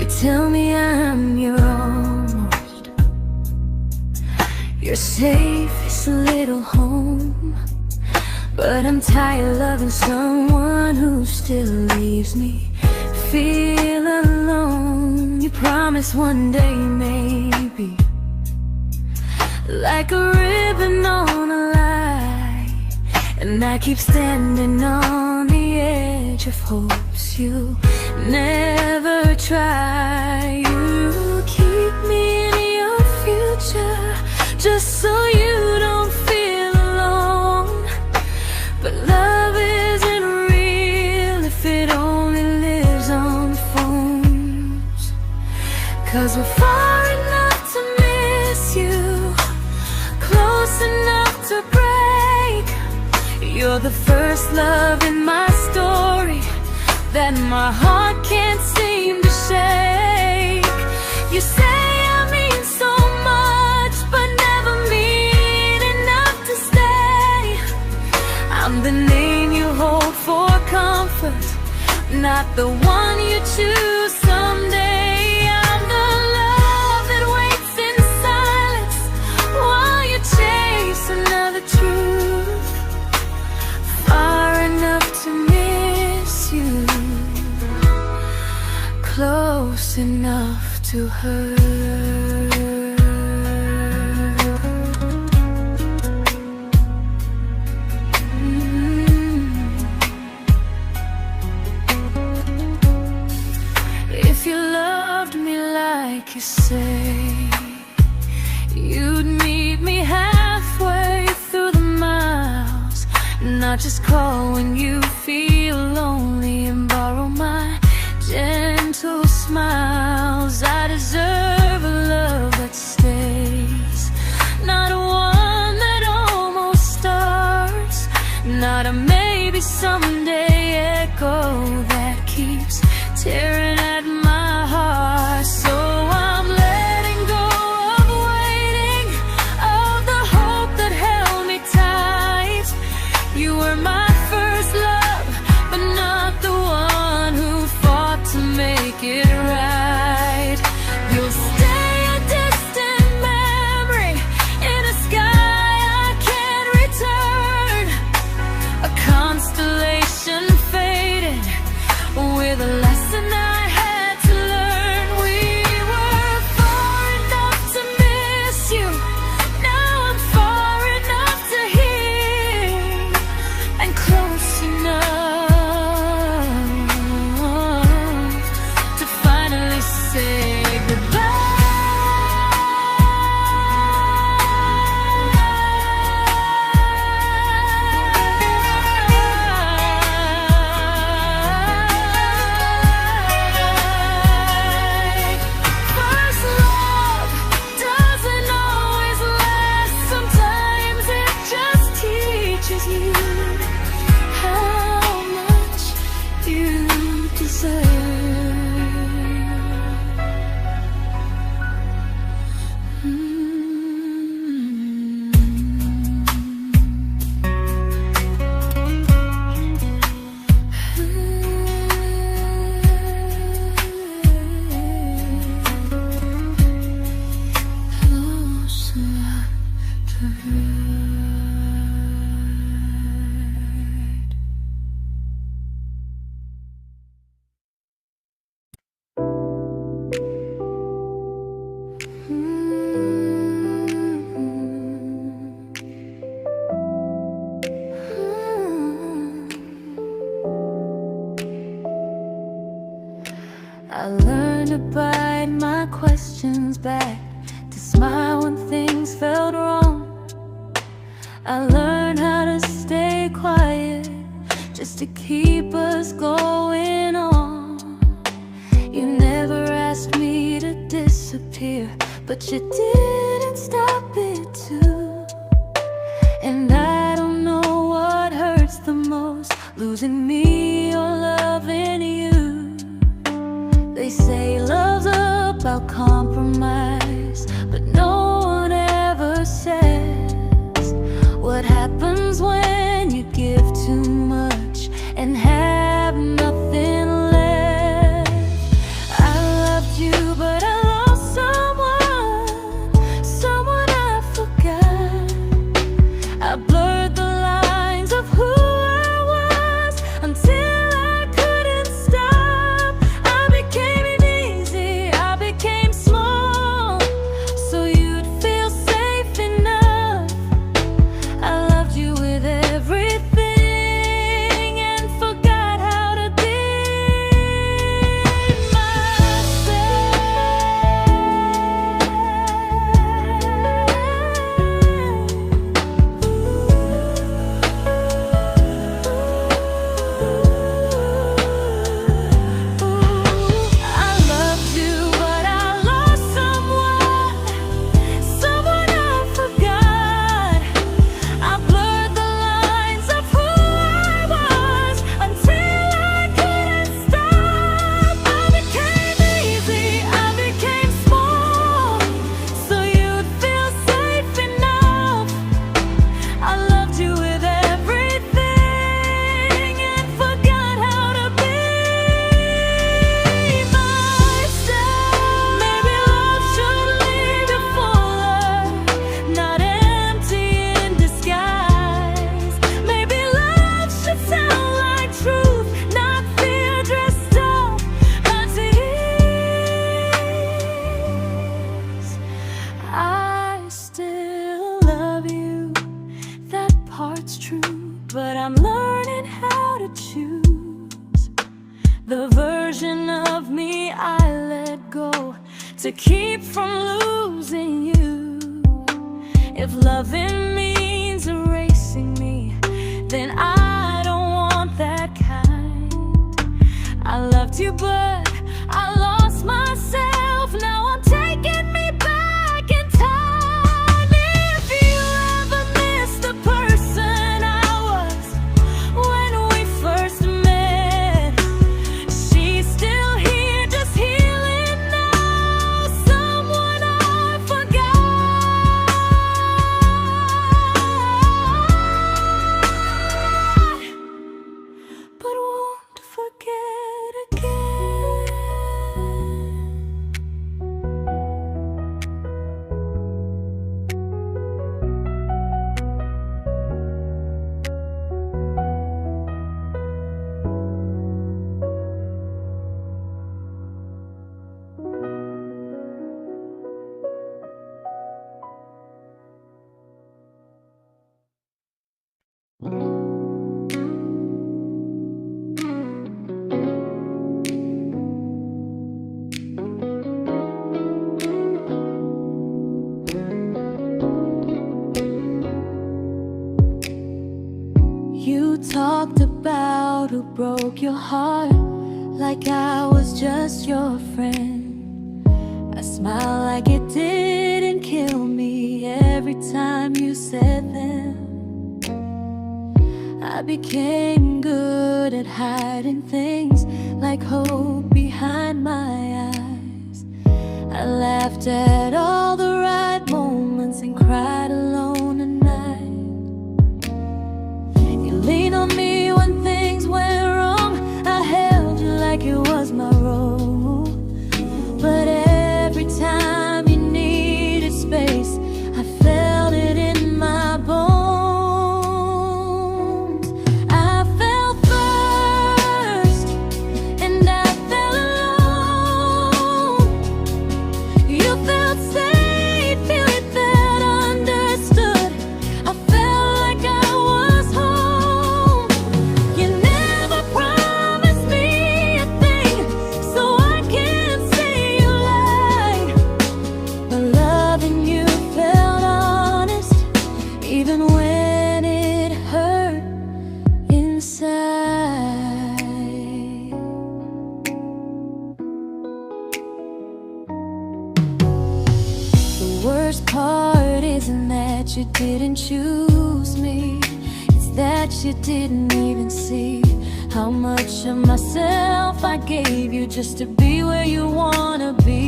tell me I'm your almost, your safest little home. But I'm tired loving someone who still leaves me feel alone. You promise one day maybe, like a ribbon on a line, and I keep standing on the edge of hopes you never try. You keep me in your future just so you don't feel alone. But love isn't real if it only lives on phones. 'Cause we're far enough to miss you, close enough to break. You're the first love in my story that my heart can't seem to shake. You say I mean so much, but never mean enough to stay. I'm the name you hold for comfort, not the one you choose someday. I'm the love that waits in silence while you chase another truth. Far enough to miss you, close enough to hurt. If you loved me like you say, you'd meet me halfway through the miles, not just call when you feel lonely and borrow my gentle smiles. I deserve a love that stays, not one that almost starts, not a maybe someday echo that keeps tearing at my heart. So I'm letting go of waiting, of the hope that held me tight. You were my first love, but not the one who fought to make it right. You'll stay a distant memory in a sky I can't return, a constellation faded with a lesson I had to learn. We were far enough to miss you, now I'm far enough to hear, and close enough to finally say goodbye. First love doesn't always last, sometimes it just teaches you how much you deserve. Close enough to hurt. I learned to bite my questions back, to smile when things felt wrong. I learned how to stay quiet just to keep us going on. You never asked me to disappear, but you didn't stop it too. And I don't know what hurts the most, losing me or loving you. They say love's about compromise, but no one ever says what happens when you give too much and have nothing left. I loved you to keep from losing you. If loving means erasing me, then I don't want that kind. I loved you, but I lost myself. Now I'm taking me back in time. If you ever miss the person I was when we first met, she's still here, just healing now. Someone I forgot, but won't forget again. You talked about who broke your heart, like I was just your friend. I smiled like it didn't kill me every time you said them. I became good at hiding things like hope behind my eyes. I laughed at all the right moments and cried alone at night. You leaned on me when things went wrong. I held you like it was my role. But every time you needed space, I felt it in my bones. I fell first, and I fell alone. You felt safe, you felt understood. I felt like I was home. You never promised me a thing, so I can't say you lied. But loving you felt honest, even when it hurt inside. The worst part isn't that you didn't choose me, it's that you didn't even see how much of myself I gave you just to be where you wanna be.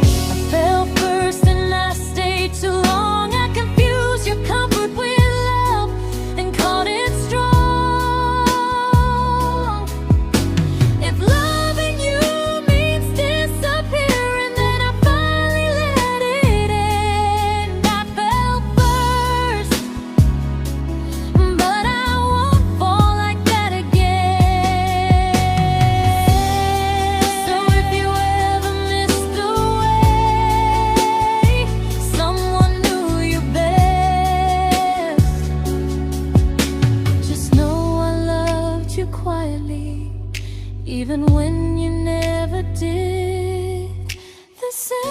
I fell first and I stayed too long. I confused your comfort with love and called it strong. If loving you means disappearing, then I finally let it end. I fell first, but I won't fall like that again. So if you ever missed the way someone knew you best, just know I loved you quietly, even when you never did the same.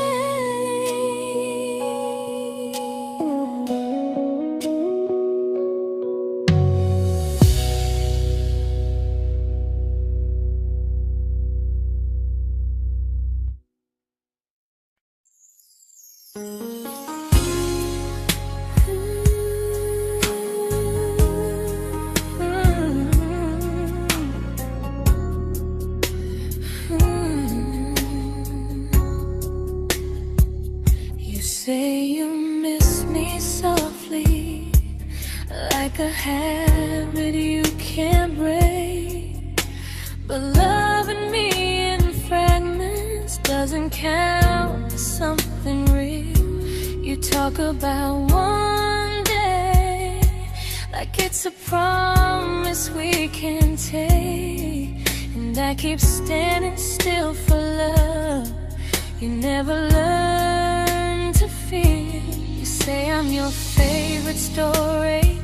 You say you miss me softly, like a habit you can't break. But loving me in fragments doesn't count as something real. You talk about one day like it's a promise we can take, and I keep standing still for love. You never learn to feel. You say I'm your favorite story,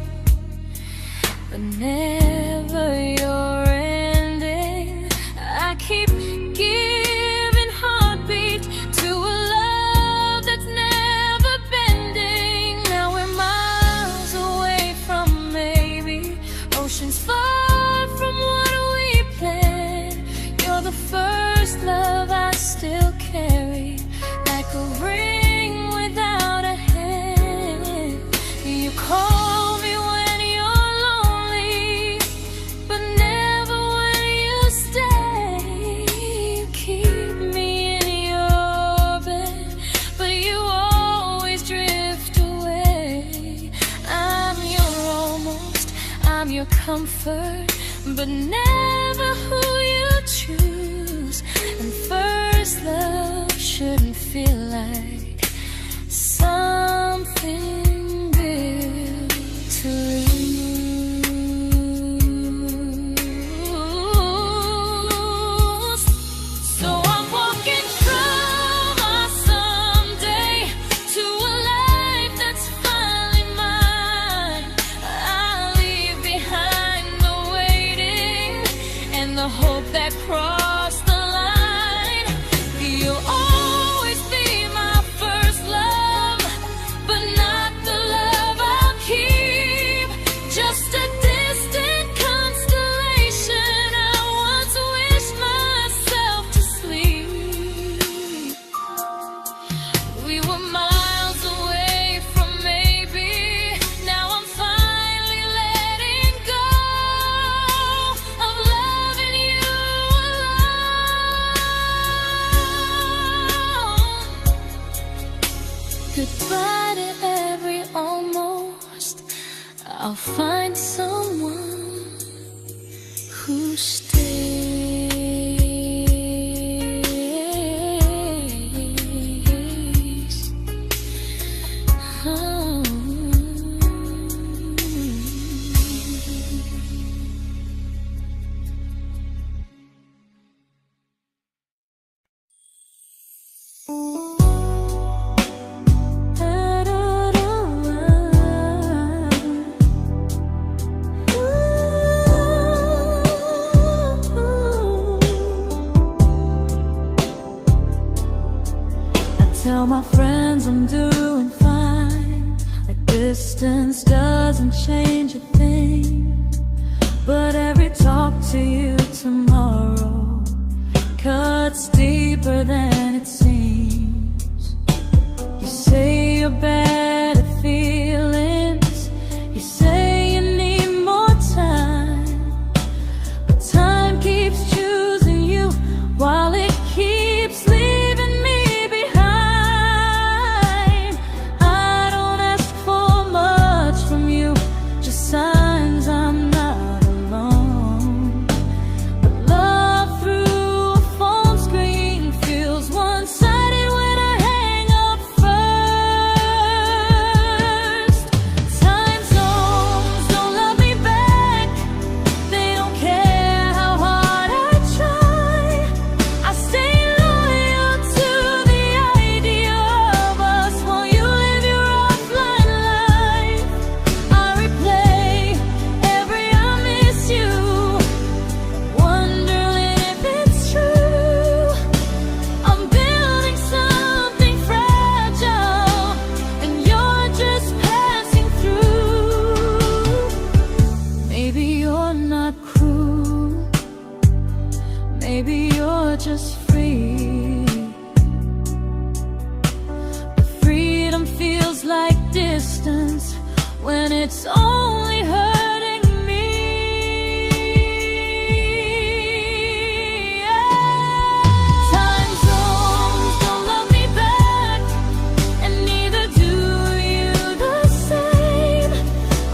but never your ending. I keep giving heart a ring without a hand. You call me when you're lonely, but never when you stay. You keep me in your bed, but you always drift away. I'm your almost, I'm your comfort, but never who you choose. And first love shouldn't feel like something built to lose. So I'm walking from our someday to a life that's finally mine. I'll leave behind the waiting and the hope that crossed the line. You'll always be my first love, but not the love I'll keep. Just a distant constellation I once wished myself to sleep. We were miles away from maybe. Now I'm finally letting go of loving you alone. Goodbye to every almost. I'll find someone who stays. Oh. Tell my friends I'm doing fine, like distance doesn't change a thing. But every talk to you tomorrow cuts deeper than it seems. You say you're bad at feelings, you say you need more time, but time keeps choosing you while it keeps leaving me behind. I don't ask for much from you, just signs I'm not alone. But love through a phone screen feels one-sided when I hang up first. Time zones don't love me back, they don't care how hard I try. I stay loyal to the idea of us while you live your offline life. I replay every I miss you, wondering if it's true. I'm building something fragile, and you're just passing through. Maybe you're not cruel, maybe you're just free. But freedom feels like distance when it's only hurting me. Time zones don't love me back, and neither do you the same.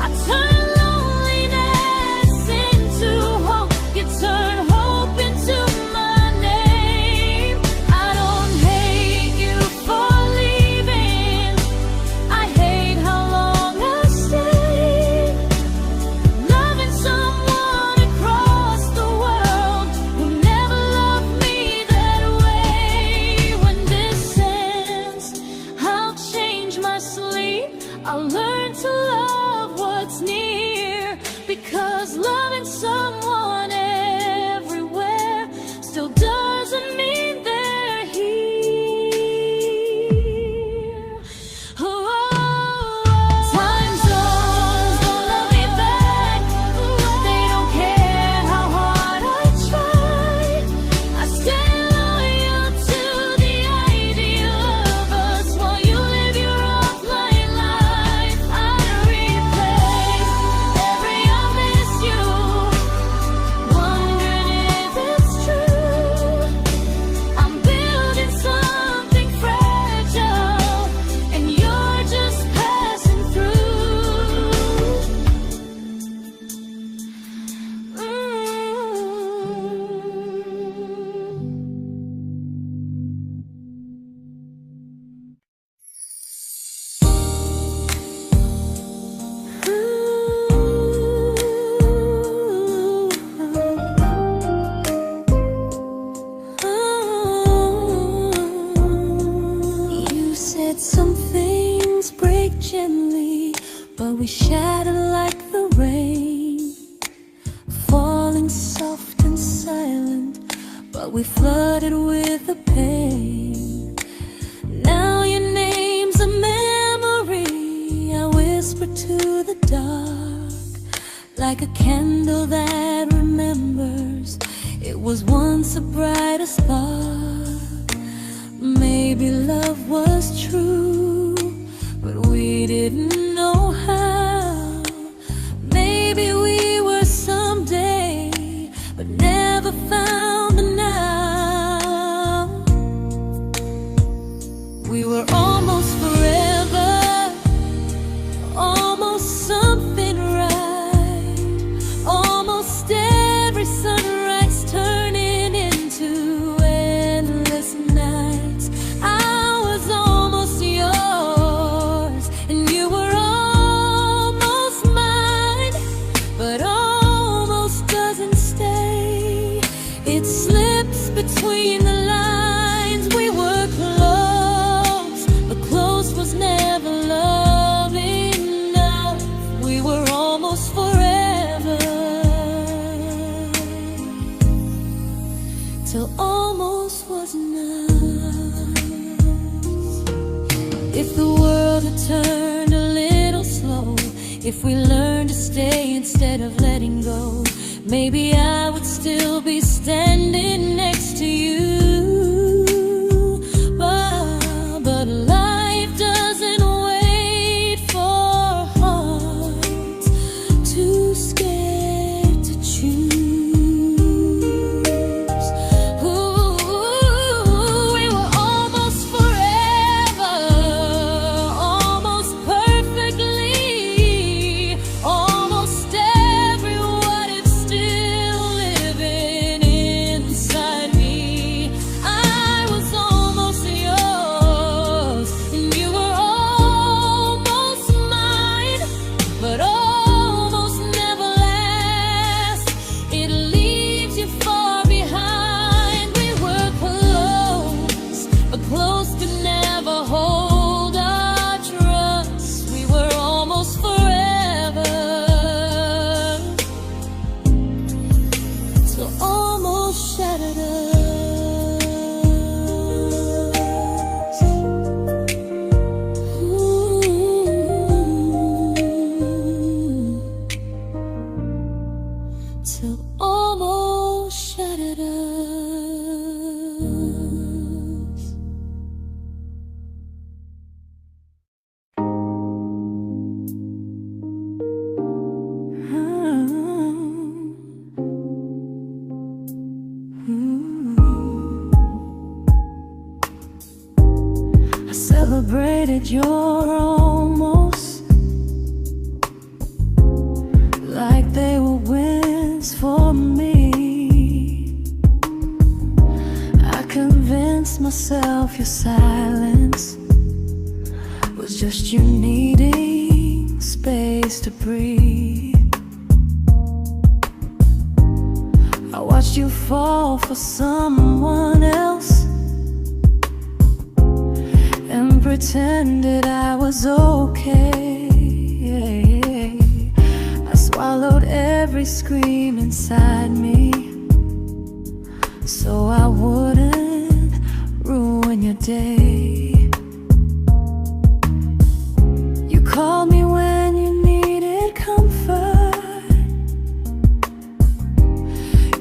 I turn loneliness into hope, you turn hope into my name. I don't hate you for leaving, I hate how long I stayed. we shattered like the rain, falling soft and silent, but we flooded with the pain. Now your name's a memory I whisper to the dark, like a candle that remembers it was once a brighter spark. Maybe love was true, but we didn't know how. Maybe we were someday, but never found the now. We were almost forever, almost something right, almost every sunrise turning into endless nights. I was almost yours, and you were almost mine, but almost doesn't stay. It slips between the lines. We were close, but close was never love enough. We were almost forever, till almost was enough. If the world had turned a little slow, if we learned to stay instead of letting go, maybe I would still be standing next to you. But life doesn't wait for hearts too scared to choose. Ooh, we were almost forever, almost perfectly, almost every what if still living inside me. I was almost yours, and you were almost mine, but almost never lasts. It leaves you far behind. We were close, but close could never hold our trust. We were almost forever, till almost shattered us. Ooh, till almost shattered us. I celebrated your almost like they were wins for me. I convinced myself your silence was just you needing space to breathe. I watched you fall for someone else and pretended I was okay. I swallowed every scream inside me so I wouldn't ruin your day. You called me when you needed comfort.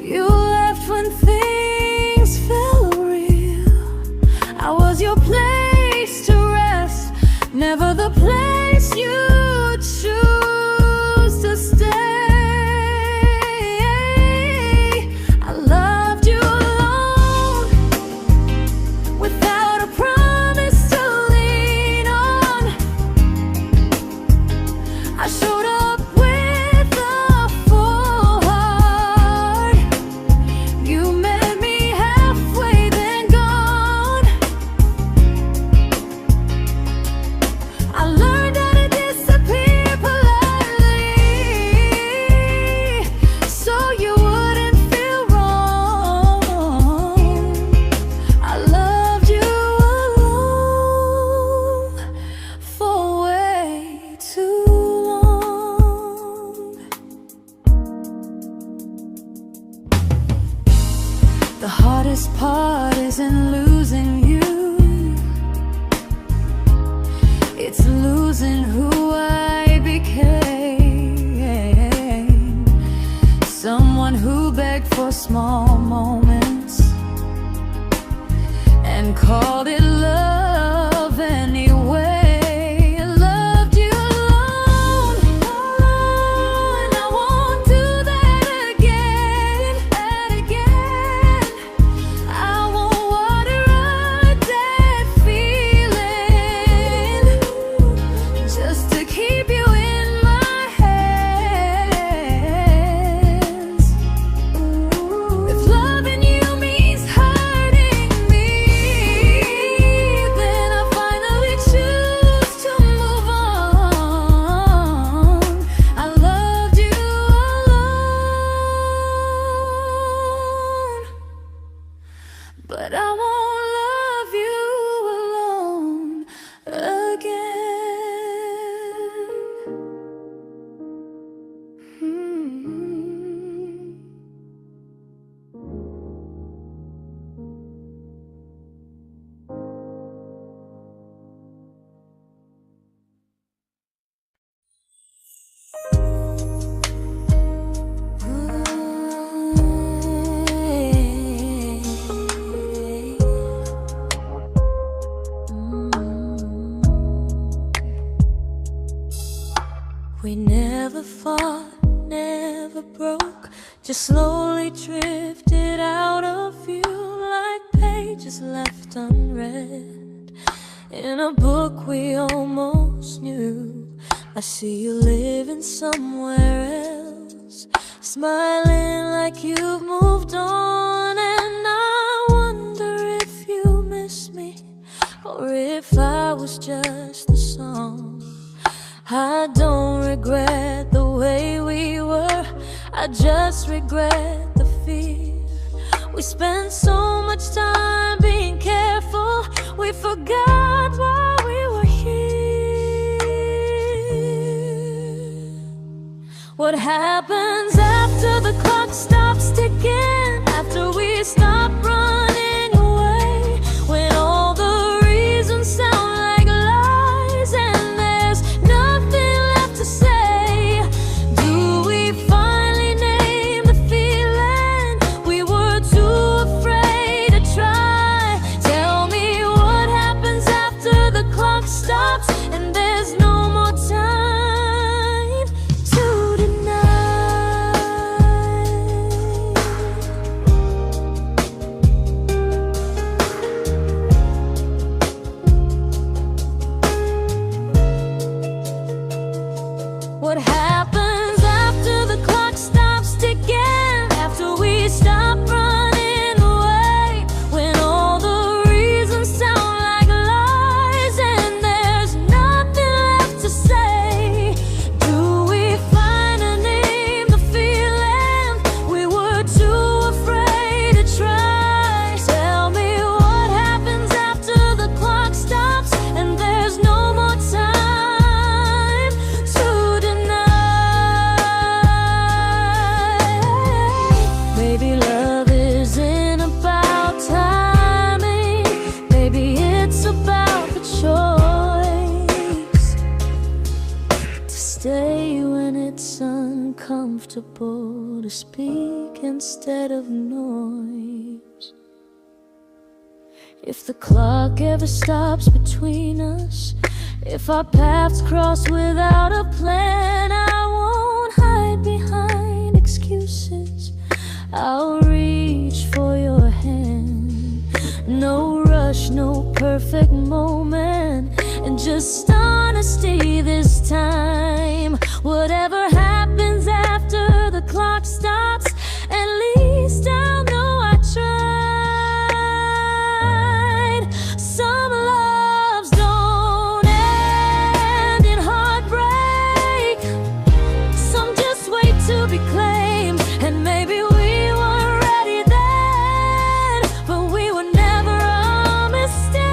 You left when things felt real. I was your place to rest, never the place you choose to stay. I loved you alone, without a promise. heart isn't losing you, it's losing who I became. Someone who begged for small moments and called it love anyway. Loved you alone, and I won't do that again, and again. I won't water a dead feeling just to keep you in my hands. If loving you means hurting me, then I finally choose to move on. I loved you alone, but I won't love you alone again. We never fought, never broke, just slowly drifted out of view like pages left unread in a book we almost knew. I see you living somewhere else, smiling like you've moved on, and I wonder if you miss me or if I was just a song. I don't regret the way we were, I just regret the fear. We spent so much time being careful, we forgot why we were here. What happens after the clock stops ticking, after we stop running away, when all the reasons sound like lies and there's nothing left to say? Do we finally name the feeling we were too afraid to try? Tell me what happens after the clock stops and there's no more time to deny. What happens after the clock stops ticking, after we stop running away, when all the reasons sound like lies and there's nothing left to say? Do we finally name the feeling we were too afraid to try? Tell me what happens after the clock stops and there's no more time to deny. Maybe love isn't about timing, maybe it's about the choice to stay when it's uncomfortable, to speak instead of noise. If the clock ever stops between us, if our paths cross without a plan, I won't hide behind excuses, I'll reach for your hand. No rush, no perfect moment, and just honesty this time. Whatever happens after the clock stops, at least I'll know I tried. Some loves don't end in heartbreak, some just wait to be claimed, and maybe we weren't ready then, but we were never a mistake.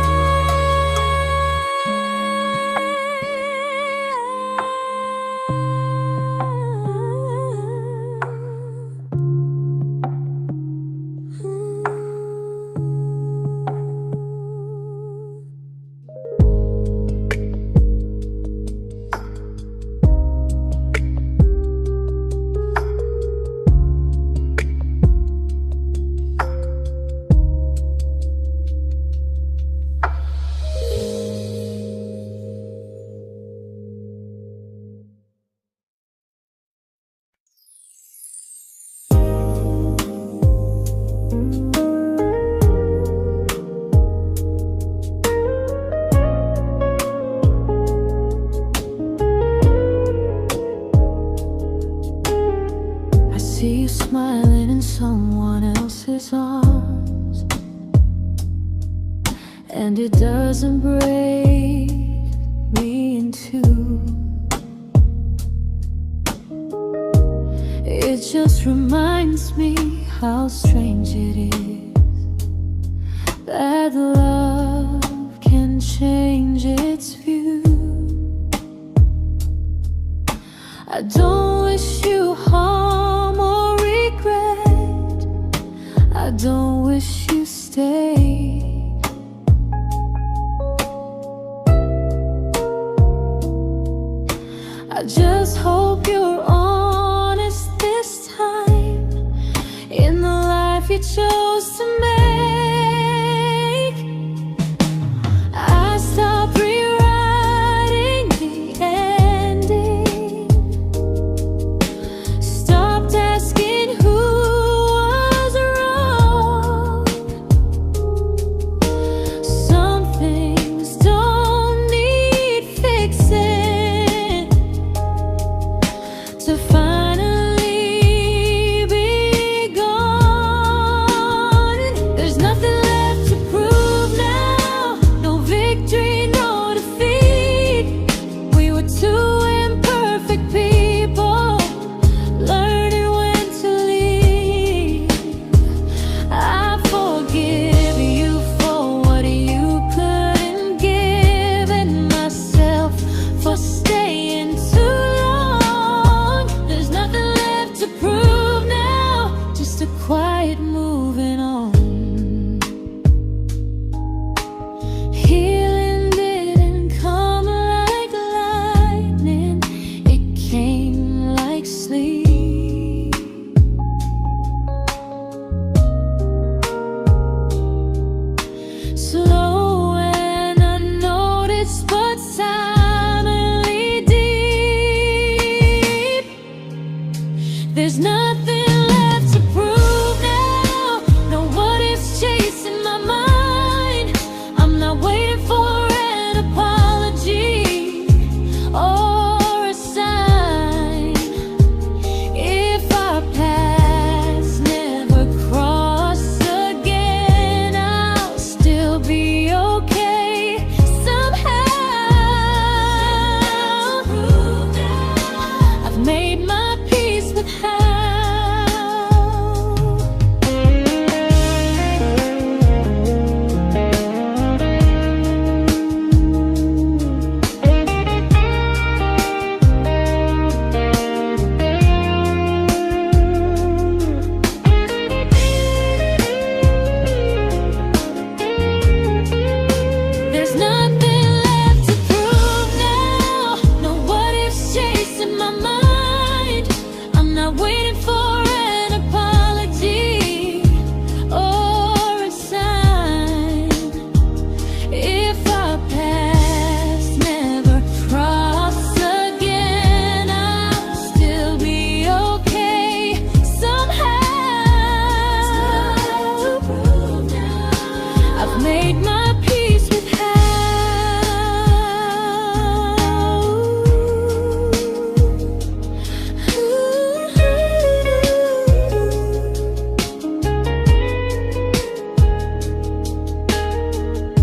and it doesn't break me in two. It just reminds me how strange it is that love can change its view. I don't wish you harm or regret. I don't wish you stayed. I just hope you're honest this time in the life you chose to make. I stopped rewriting the ending, stopped asking who was wrong. Some things don't need fixing to finally be gone. There's nothing left to prove now, no victory, no defeat. We were two imperfect people, learning when to leave. I forgive you for what you couldn't give, and myself for staying too long. There's nothing left to prove now, just a quiet moving on. Healing didn't come like lightning, it came like sleep. Slow and unnoticed, but silently deep. There's nothing left to prove now, no what ifs chasing my mind. I'm not waiting for an apology or a sign. If our paths never cross again, I'll still be okay somehow. I've made my peace with how. There's nothing left to prove now, no what ifs chasing my mind. I'm not waiting for an apology or a sign. If our paths never cross again, I'll still be okay somehow. I've made my peace with how.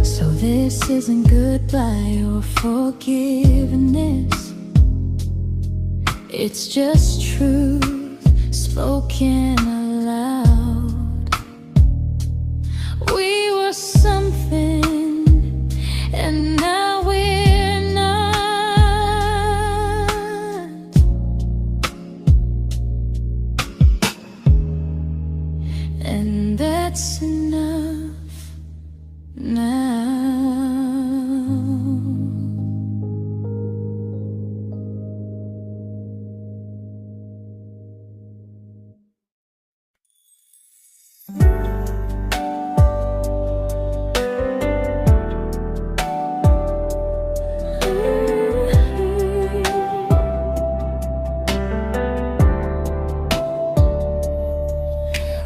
So this isn't goodbye or forgiveness, it's just truth spoken aloud. We were something, and now we're not. And that's enough now.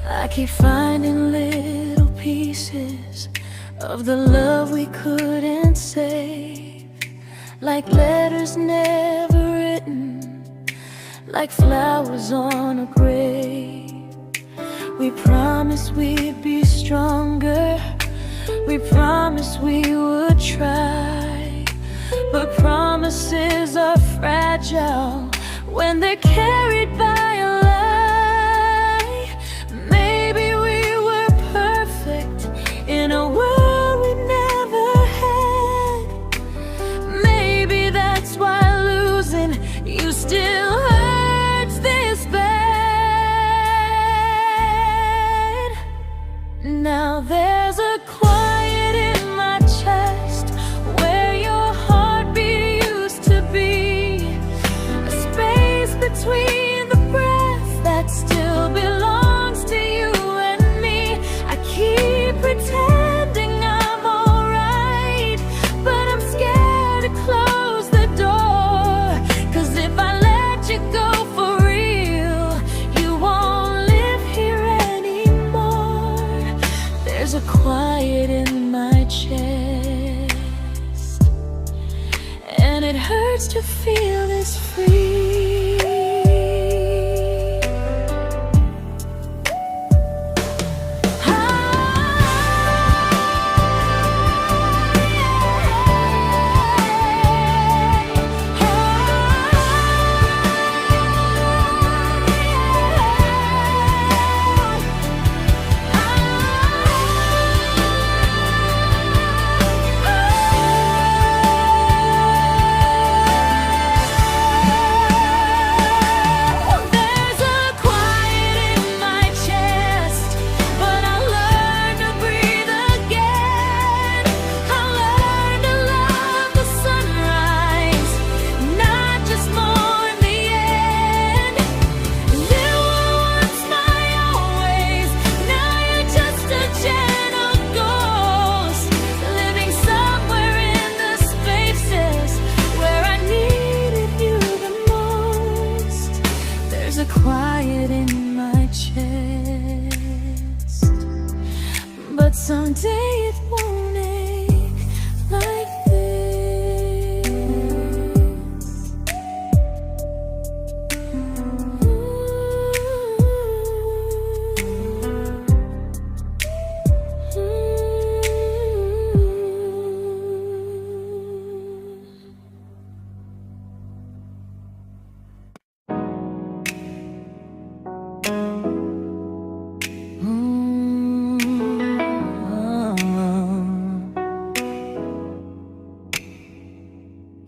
I keep finding little pieces of the love we couldn't save, like letters never written, like flowers on a grave. We promised we'd be stronger, We promised we would try, but promises are fragile when they're carried by a lie. Maybe we were perfect in a world we never had. Maybe that's why losing you still hurts this bad. Now there's a quiet in my chest where your heartbeat used to be, a space between the breaths that still belongs to you and me. I keep pretending I'm alright, but I'm scared to close the door, 'cause if I let you go for real, you won't live here anymore. There's a quiet in my chest, and it hurts to feel this free. Quiet in my chest, but someday it won't ache like this.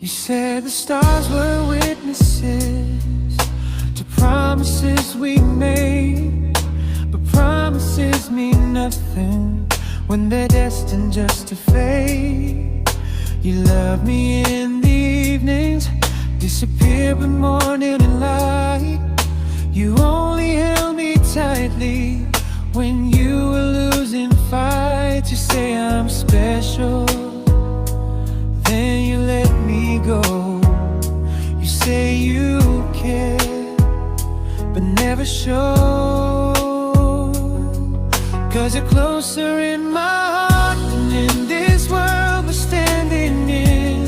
You said the stars were witnesses to promises we made, but promises mean nothing when they're destined just to fade. You love me in the evenings, disappear when morning and light. You only held me tightly when you were losing fights. You say I'm special, then you let me go. You say you care, but never show, 'cause you're closer in my heart than in this world we're standing in.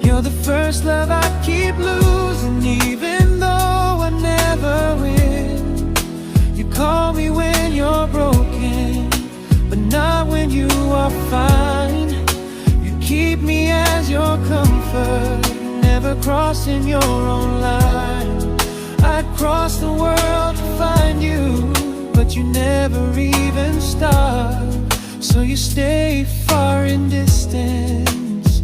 You're the first love I keep losing, even though I never win. You call me when you're broken, but not when you are fine. Keep me as your comfort, never crossing your own line. I'd cross the world to find you, but you never even start. So you stay far in distance,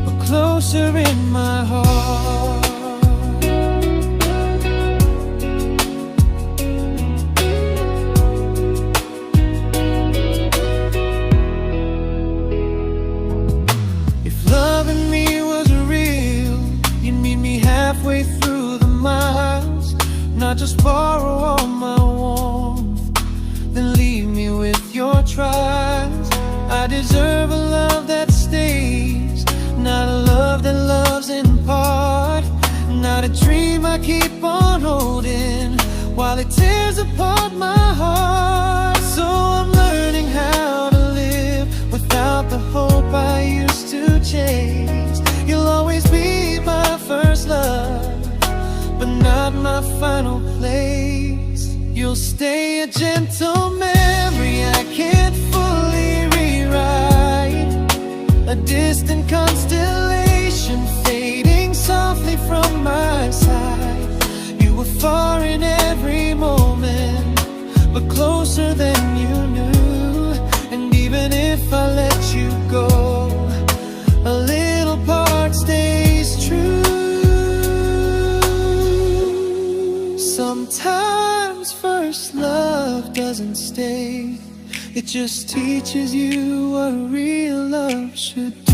but closer in my heart. Halfway through the miles, not just borrow all my warmth, then leave me with your trials. I deserve a love that stays, not a love that loves in part, not a dream I keep on holding while it tears apart my heart. So I'm learning how to live without the hope I used to chase. You'll always be my first love, but not my final place. You'll stay a gentle memory mistake. It just teaches you what real love should do.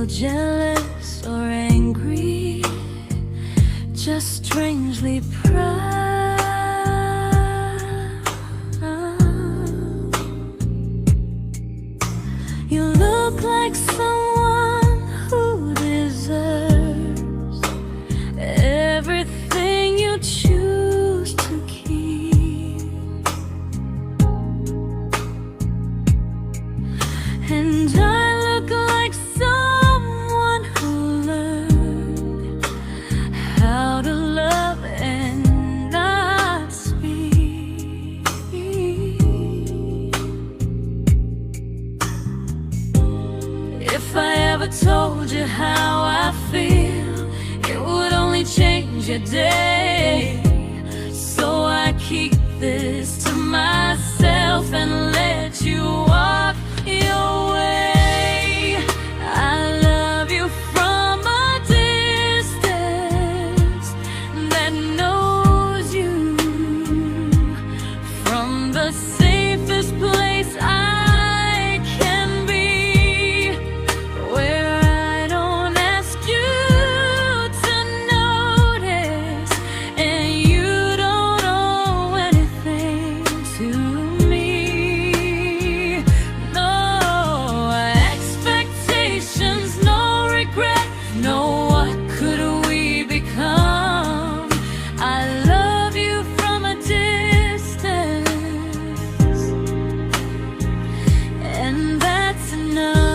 Jealous or angry, just strangely proud. You look like someone who deserves everything you choose to keep, and I look like someone who learned how to love and not speak. If I ever told you how I feel, it would only change your day. So I keep this to myself and let you walk your way. I love you from a distance that knows you, from the safest place I can be, where I don't ask you to notice and you don't owe anything to me. No expectations, no regret, no what could we become. I love you from a distance, and that's enough.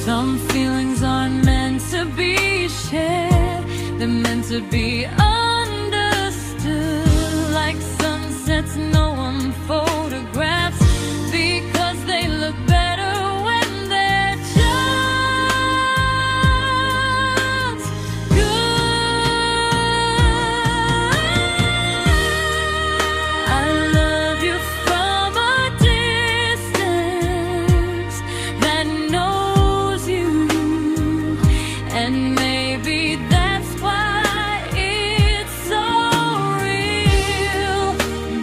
Some feelings aren't meant to be shared, they're meant to be understood, like sunsets no one photographs, because they look better when they're just good. I love you from a distance that knows you, and maybe that's why it's so real.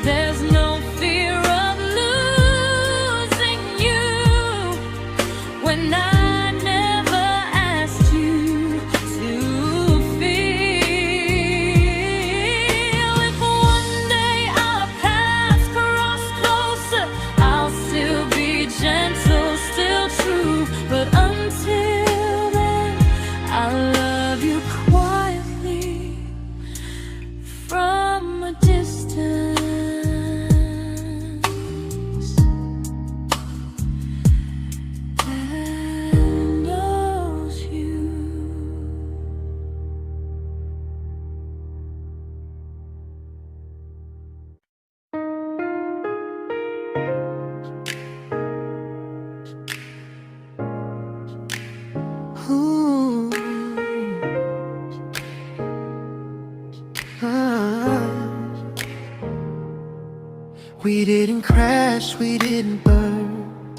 There's no fear of losing you when I never asked you to feel. If one day our paths cross closer, I'll still be gentle, still true, but until then, I love you quietly from a distance that knows you. Ooh. Ah. We didn't crash, we didn't burn,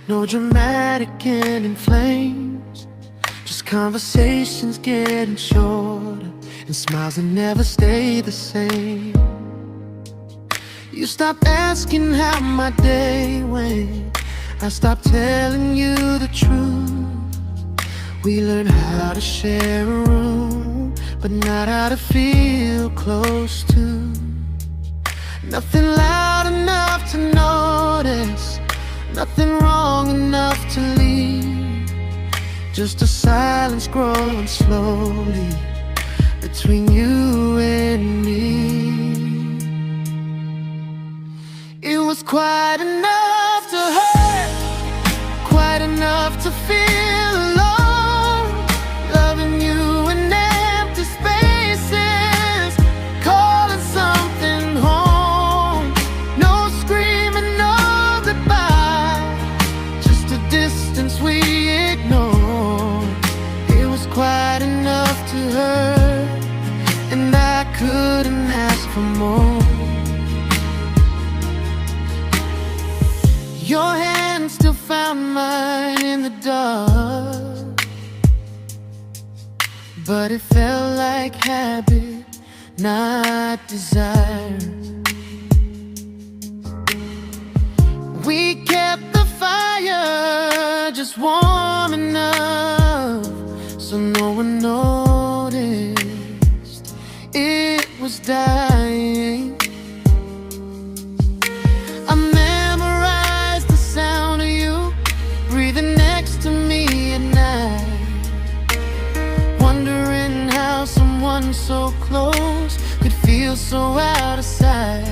no dramatic end in flames, just conversations getting shorter and smiles that never stay the same. You stopped asking how my day went, I stopped telling you the truth. We learned how to share a room, but not how to feel close to. Nothing loud enough to notice, nothing wrong enough to leave. Just a silence growing slowly between you and me. It was quite enough to hurt, quite enough to feel alone. Loving you in empty spaces, calling something home. No screaming, no goodbye, just a distance we ignored. It was quite enough to hurt, and I couldn't ask for more. Your hand still found mine in the dark, but it felt like habit, not desire. We kept the fire just warm enough so no one noticed it was dying. I memorized the sound of you breathing next to me at night, wondering how someone so close could feel so out of sight.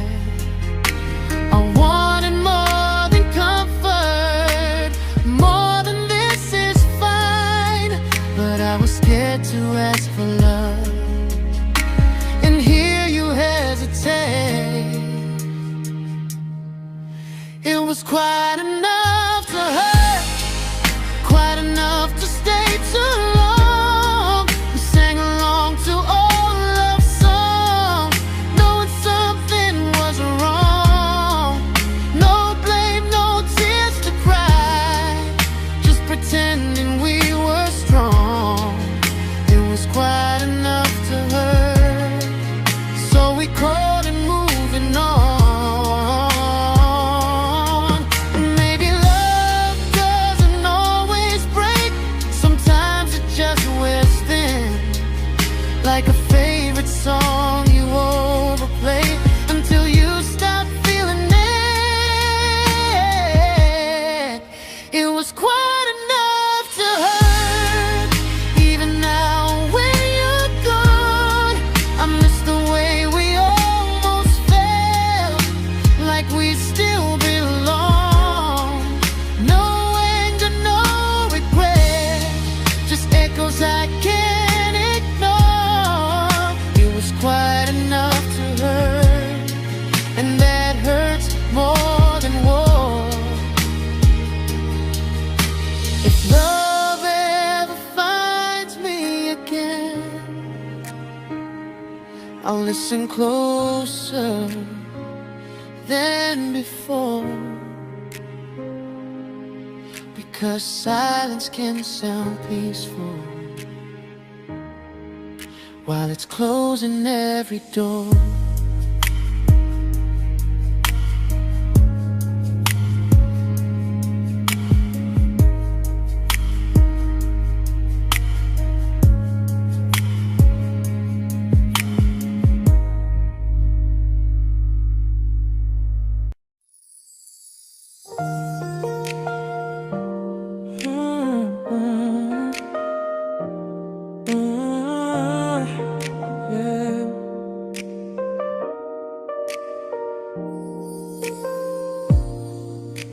I wanted more than comfort, more than this is fine, but I was scared to ask for love and hear you hesitate. It was quite enough to hurt, quite enough to stay too long. We sang along to old love songs, knowing something was wrong. No blame, no tears to cry, just pretending we were strong. It was quite enough to hurt, so we called it moving on. Maybe love doesn't always break, sometimes it just wears thin, like a favorite song you overplay until you stop feeling it. It was quite enough to hurt, even now when you're gone. I miss the way we almost felt, like we still belong. No anger, no regret, just echoes I can't ignore. It was quite enough to hurt, and that hurts more than war. If love ever finds me again, I'll listen closer than before, because silence can sound peaceful while it's closing every door.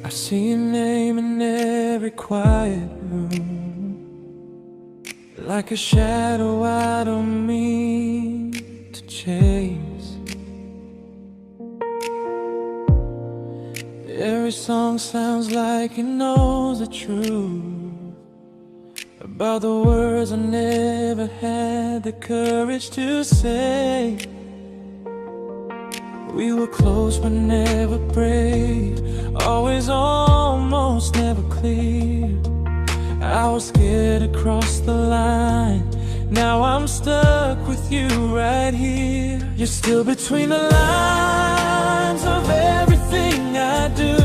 I see your name in every quiet room, like a shadow I don't mean to chase. Every song sounds like it knows the truth about the words I never had the courage to say. We were close but never brave, always almost never clear. I was scared to cross the line, now I'm stuck with you right here. You're still between the lines of everything I do,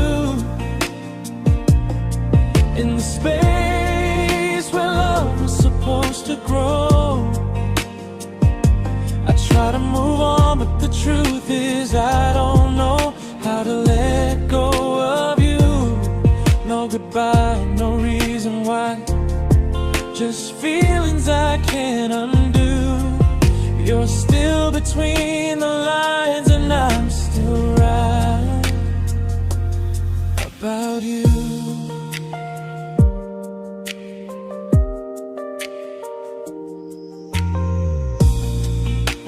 in the space where love was supposed to grow. I try to move on, but the truth is I don't know about you.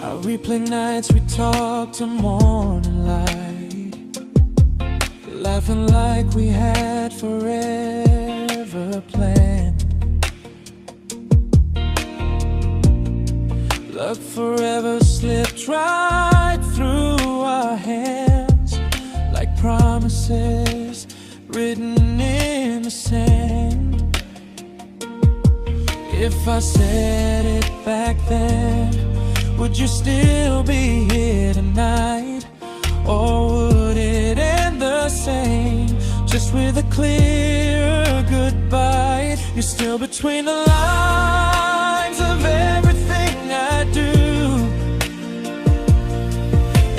I replay nights we talk till morning light, laughing like we had forever planned. Luck forever slipped right through our hands, like promises written in the sand. If I said it back then, would you still be here tonight? Or would it end the same, just with a clear goodbye? You're still between the lines of everything I do,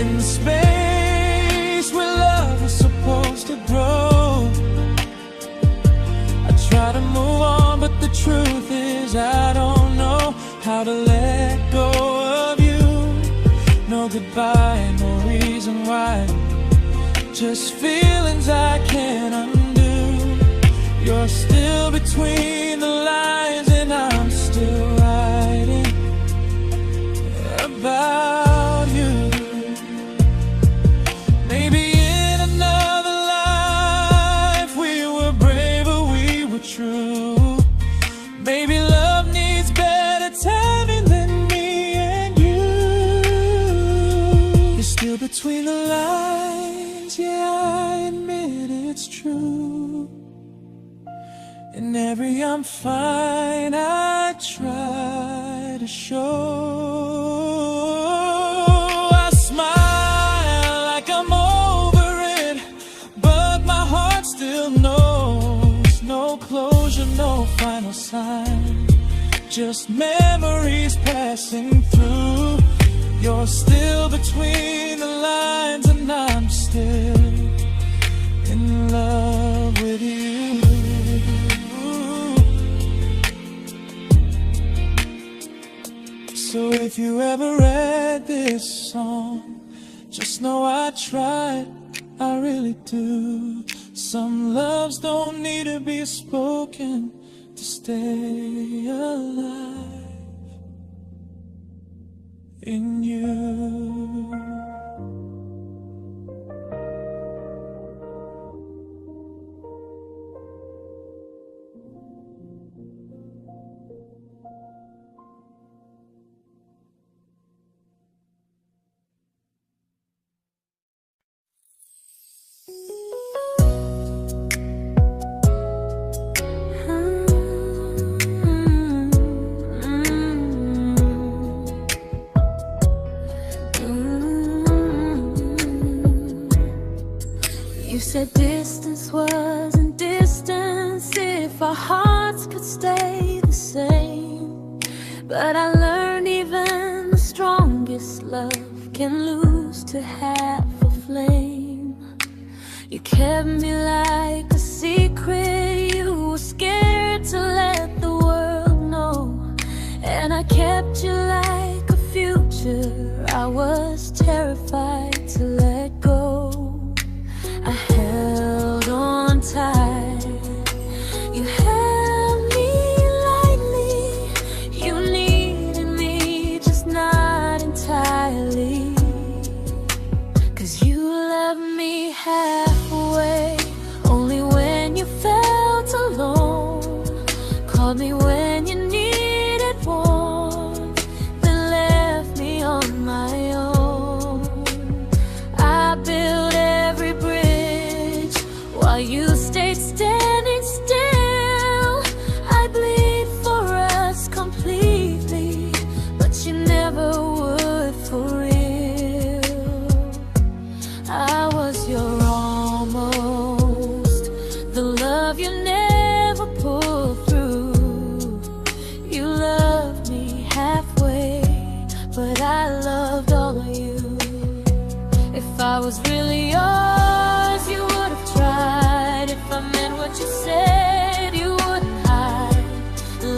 in the space where love was supposed to grow. I try to move on, but the truth is I don't know how to let go of you. No goodbye, no reason why, just feelings I can't undo. You're still between the lines and I'm still writing about you. Maybe in another life we were braver, we were true. Maybe love needs better timing than me and you. You're still between the lines, yeah, I admit it's true. In every I'm fine I try to show. I smile like I'm over it, but my heart still knows. No closure, no final sign, just memories passing through. You're still between the lines and I'm still in love with you. So if you ever read this song, just know I tried, I really do. Some loves don't need to be spoken to stay alive in you. You said distance wasn't distance if our hearts could stay the same. But I learned even the strongest love can lose to half a flame. You kept me like a secret, you were scared to let the world know. And I kept you like a future, I was terrified to let go. I held on tight, you held me lightly. You needed me, just not entirely. 'Cause you left me halfway, only when you felt alone. Called me when you needed warmth, then left me on my own. I built every bridge while you stayed standing still. I bleed for us completely, but you never would for real. I was your almost, the love you never pulled through. You loved me halfway, but I loved all of you. If I was really yours, you would have tried. If I meant what you said, you wouldn't hide.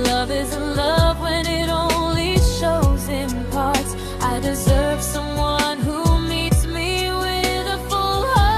Love isn't love when it only shows in parts. I deserve someone who meets me with a full heart.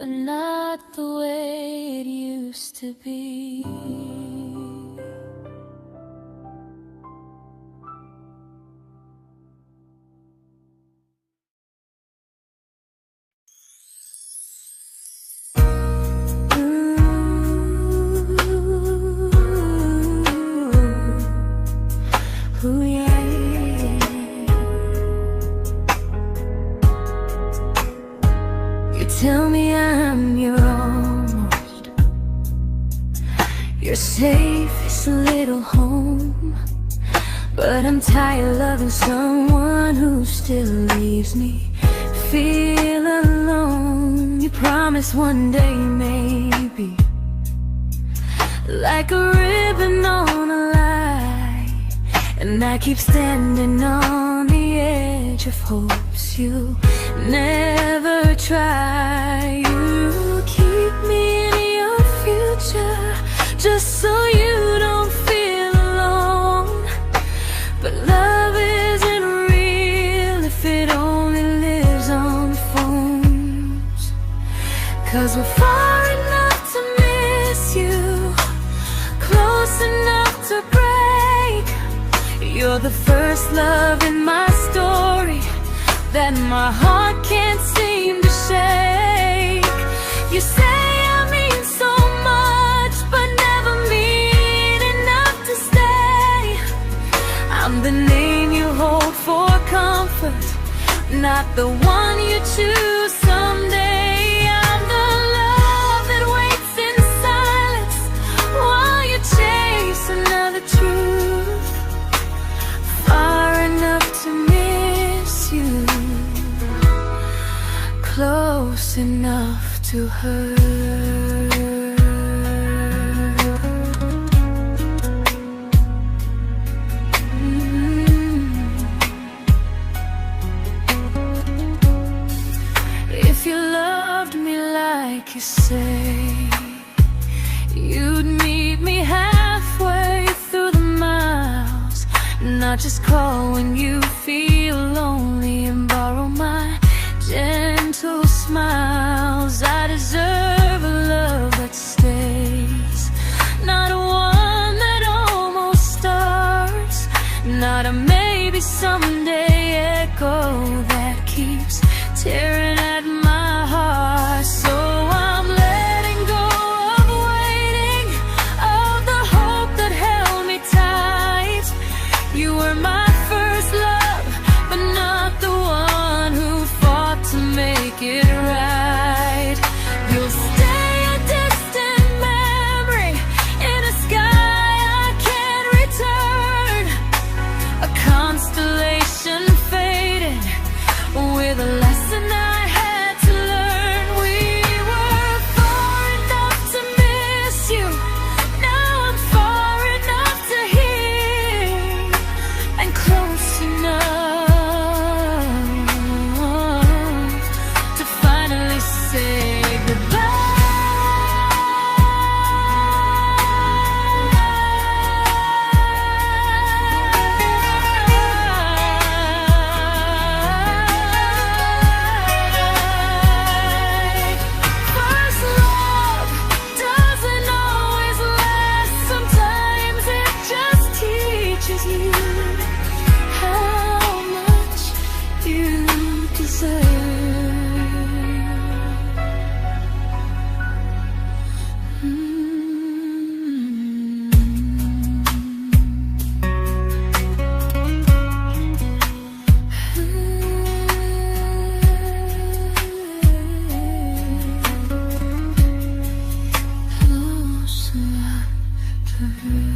but not the way it used to be. Ooh, yeah, yeah. You tell me I'm your almost, your safest little home, but I'm tired loving someone who still leaves me feel alone. You promise one day maybe, like a ribbon on a line, and I keep standing on the edge of hopes you never try. You keep me in your future just so you don't feel alone. But love isn't real if it only lives on phones. 'Cause we're far enough to miss you, close enough to break. You're the first love in my story that my heart can't seem to shake. You say I mean so much, but never mean enough to stay. I'm the name you hold for comfort, not the one you choose someday. I'm the love that waits in silence while you chase another truth. Far enough to miss you, close enough to hurt. If you loved me like you say, you'd meet me halfway through the miles, not just call when you feel lonely and borrow my gentle smiles. I deserve a love that stays, not a one that almost starts, not a maybe someday echo that keeps tearing at my heart. So I'm letting go of waiting, of the hope that held me tight. You were my first love, but not the one who fought to make it right. You'll stay a distant memory in a sky I can't return, a constellation faded with a lesson I had to learn. We were far enough to miss you, now I'm far enough to hear, and close enough to finally say first love doesn't always last. Sometimes it just teaches you how much you deserve. Close enough to hurt.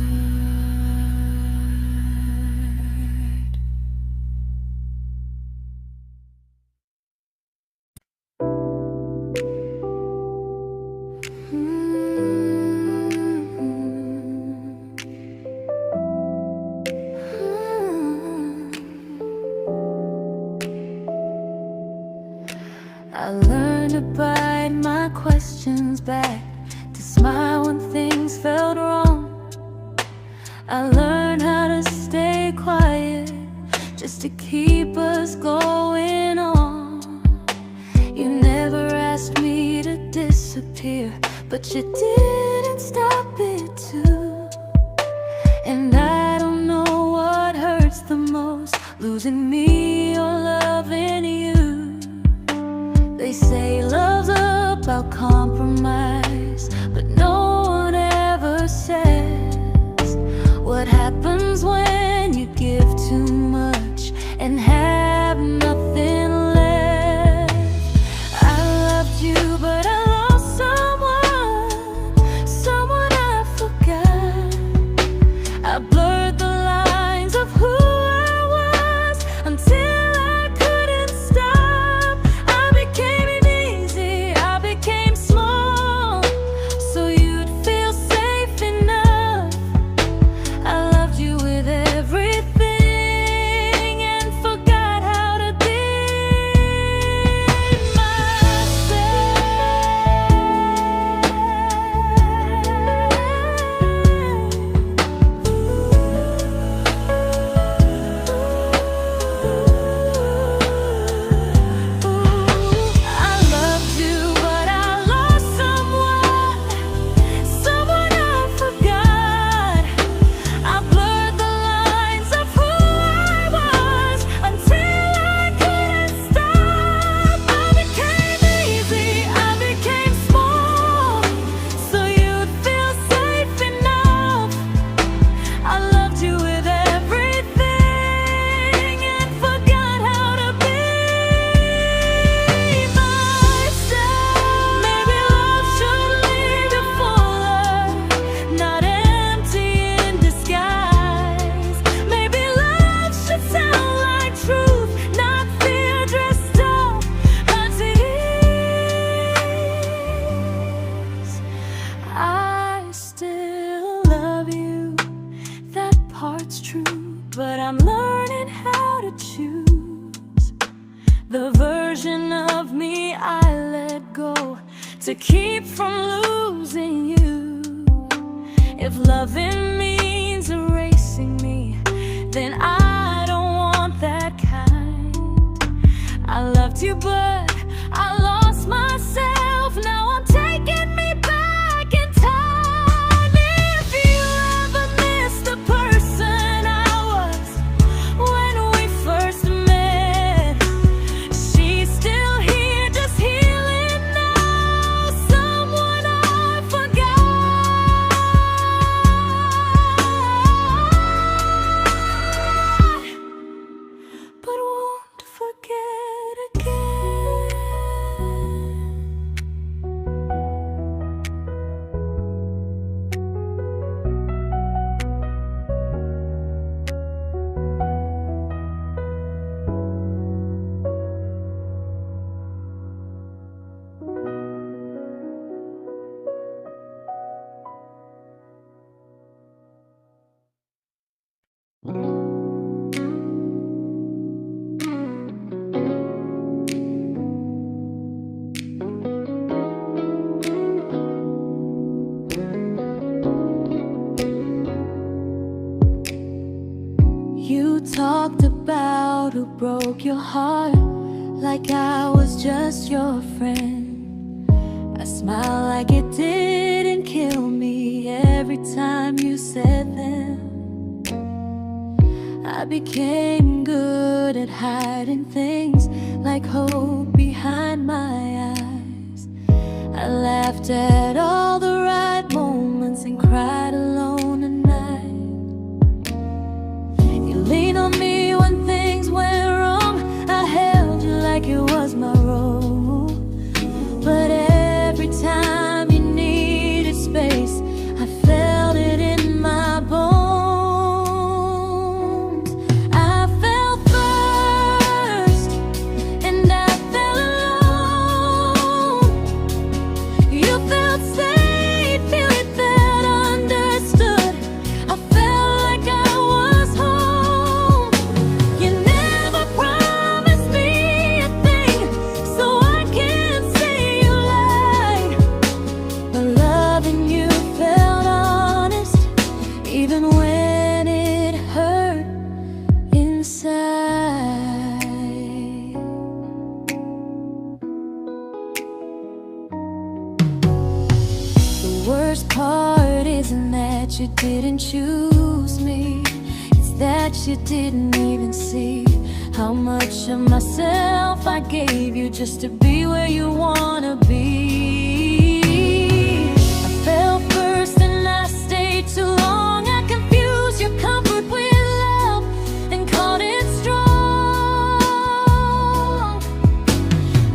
I learned to bite my questions back, to smile when things felt wrong. I learned how to stay quiet just to keep us going on. You never asked me to disappear, but you didn't stop it too. And I don't know what hurts the most, losing me or loving you. They say love's about compromise, but no one ever says what happens when you give too much and have nothing left. I loved you, but I lost someone I forgot. I blurred the lines of who I was until I couldn't stop. I became easy, I became small, so you'd feel safe enough. I loved you with everything and forgot how to be but I'm learning how to choose the version of me I let go to keep from losing you. If loving means erasing me, then I don't want that kind. I loved you, but I lost myself. Now I'm taking me back in time. If you ever miss the person I was when we first met, she's still here, just healing now. Someone I forgot, but won't forget again. You talked about who broke your heart, like I was just your friend. I smile like it didn't kill me every time you said them. I became good at hiding things like hope behind my eyes. I laughed at all the right moments and cried alone at night. You leaned on me when things went wrong. I held you like it was my role. But every time you needed space, I felt it in my bones. I fell first, and I fell alone. You felt safe. worst part isn't that you didn't choose me, it's that you didn't even see how much of myself I gave you just to be where you wanna be. I fell first and I stayed too long. I confused your comfort with love and called it strong.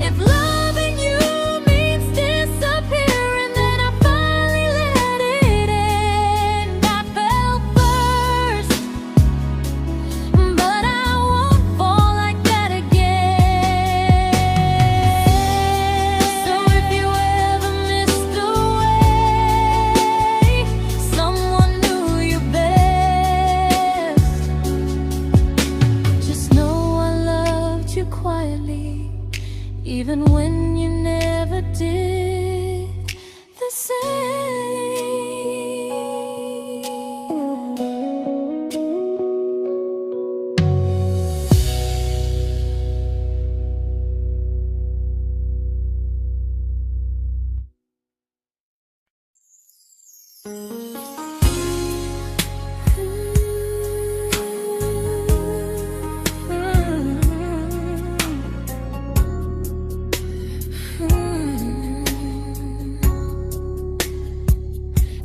If loving you means disappearing, then I finally let it end. I fell first, but I won't fall like that again. So if you ever missed the way someone knew you best, just know I loved you quietly, even when you never did the same.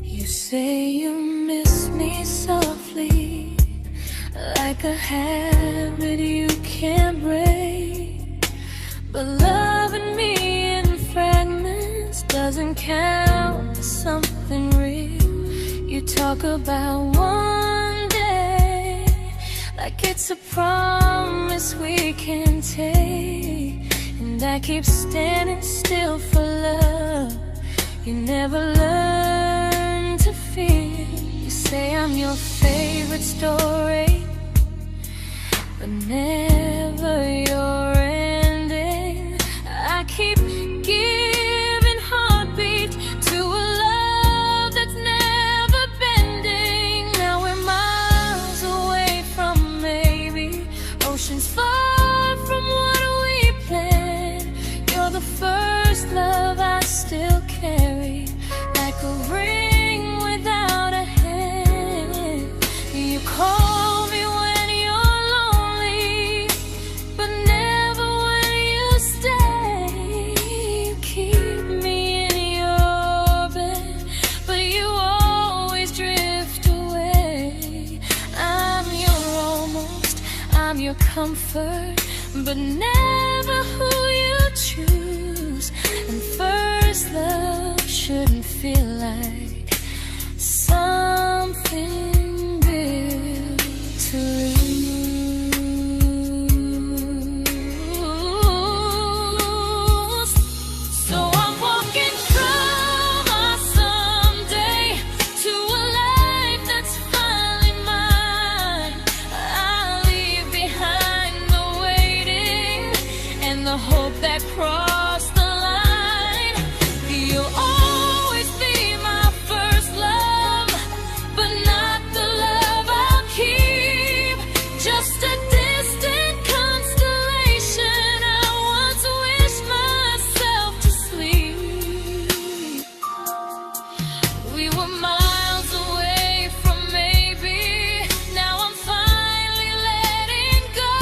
You say you miss me softly, like a habit you can't break. But loving me in fragments doesn't count as something real. You talk about one day like it's a promise we can take, and I keep standing still for love. You never learn to feel. You say I'm your favorite story, but never your ending. I keep giving heartbeat to a love that's never bending. Now we're miles away from maybe oceans far from what we planned. You're the first love I still carry, like a ring without a hand. You call me when you're lonely, but never when you stay. You keep me in your bed, but you always drift away. I'm your almost, I'm your comfort, but never who you choose. And first love shouldn't feel like something built to lose. So I'm walking from my someday to a life that's finally mine. I'll leave behind the waiting and the hope that crossed the line. You'll always be my first love, but not the love I'll keep. Just a distant constellation I once wished myself to sleep. We were miles away from maybe. Now I'm finally letting go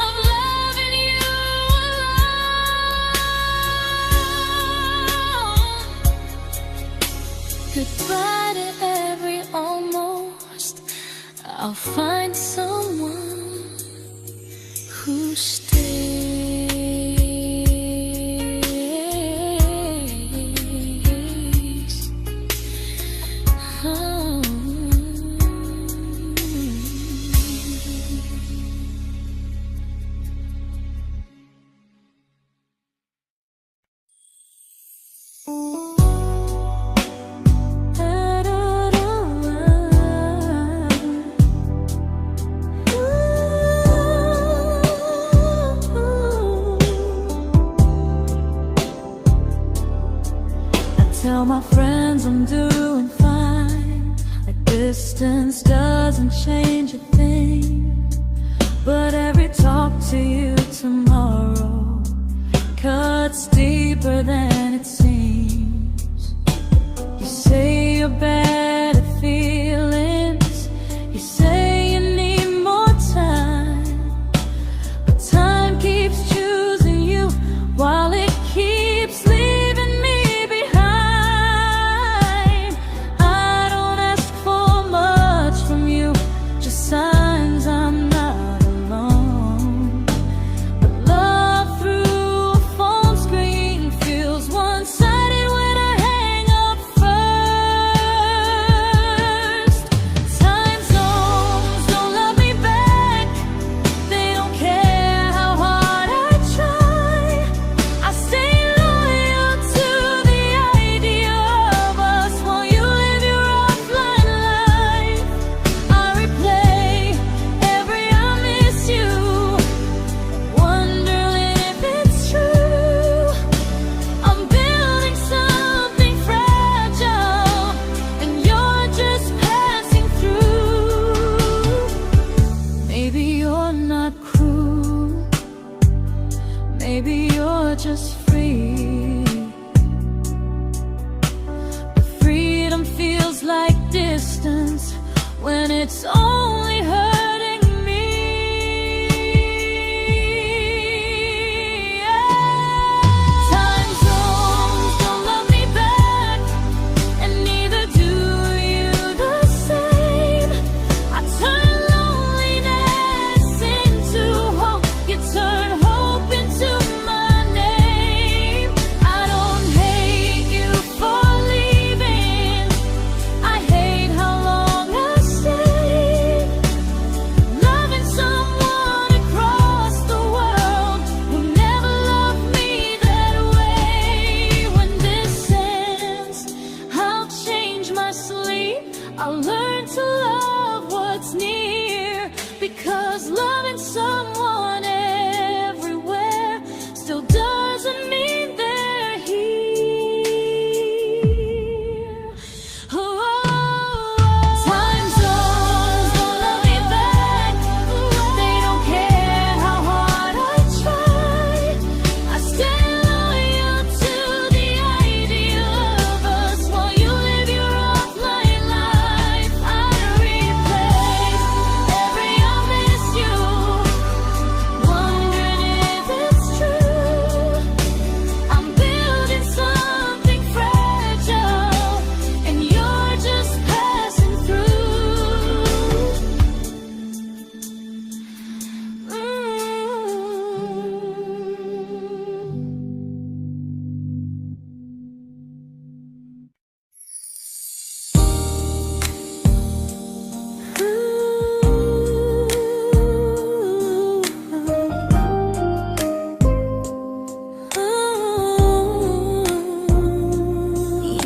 of loving you alone. Goodbye to every almost. I'll find someone who stays. Oh. Tell my friends I'm doing fine, like distance doesn't change a thing. But every talk to you tomorrow cuts deeper than it seems. your better feelings. You say you need more time, but time keeps choosing you while it keeps leaving me behind. I don't ask for much from you, just signs I'm not alone. But love through a phone screen feels one-sided when I hang up first. Time zones don't love me back, they don't care how hard I try. I stay loyal to the idea of us while you live your offline life. I replay every I miss you, wondering if it's true. I'm building something fragile, and you're just passing through. Maybe you're not cruel, maybe you're just free. But freedom feels like distance when it's only hurting me. Time zones don't love me back, and neither do you the same. I turn loneliness into hope, you turn hope into my name. I don't hate you for leaving, I hate how long I stayed. Loving someone across the world who never loved me that way. When this ends, I'll change my sleep, I'll learn to love what's near, because loving someone everywhere still doesn't mean they're here. Time zones don't love me back, they don't care how hard I try. I stay loyal to the idea of us while you live your offline life. I replay every I miss you, wondering if it's true. I'm building something fragile, and you're just passing through.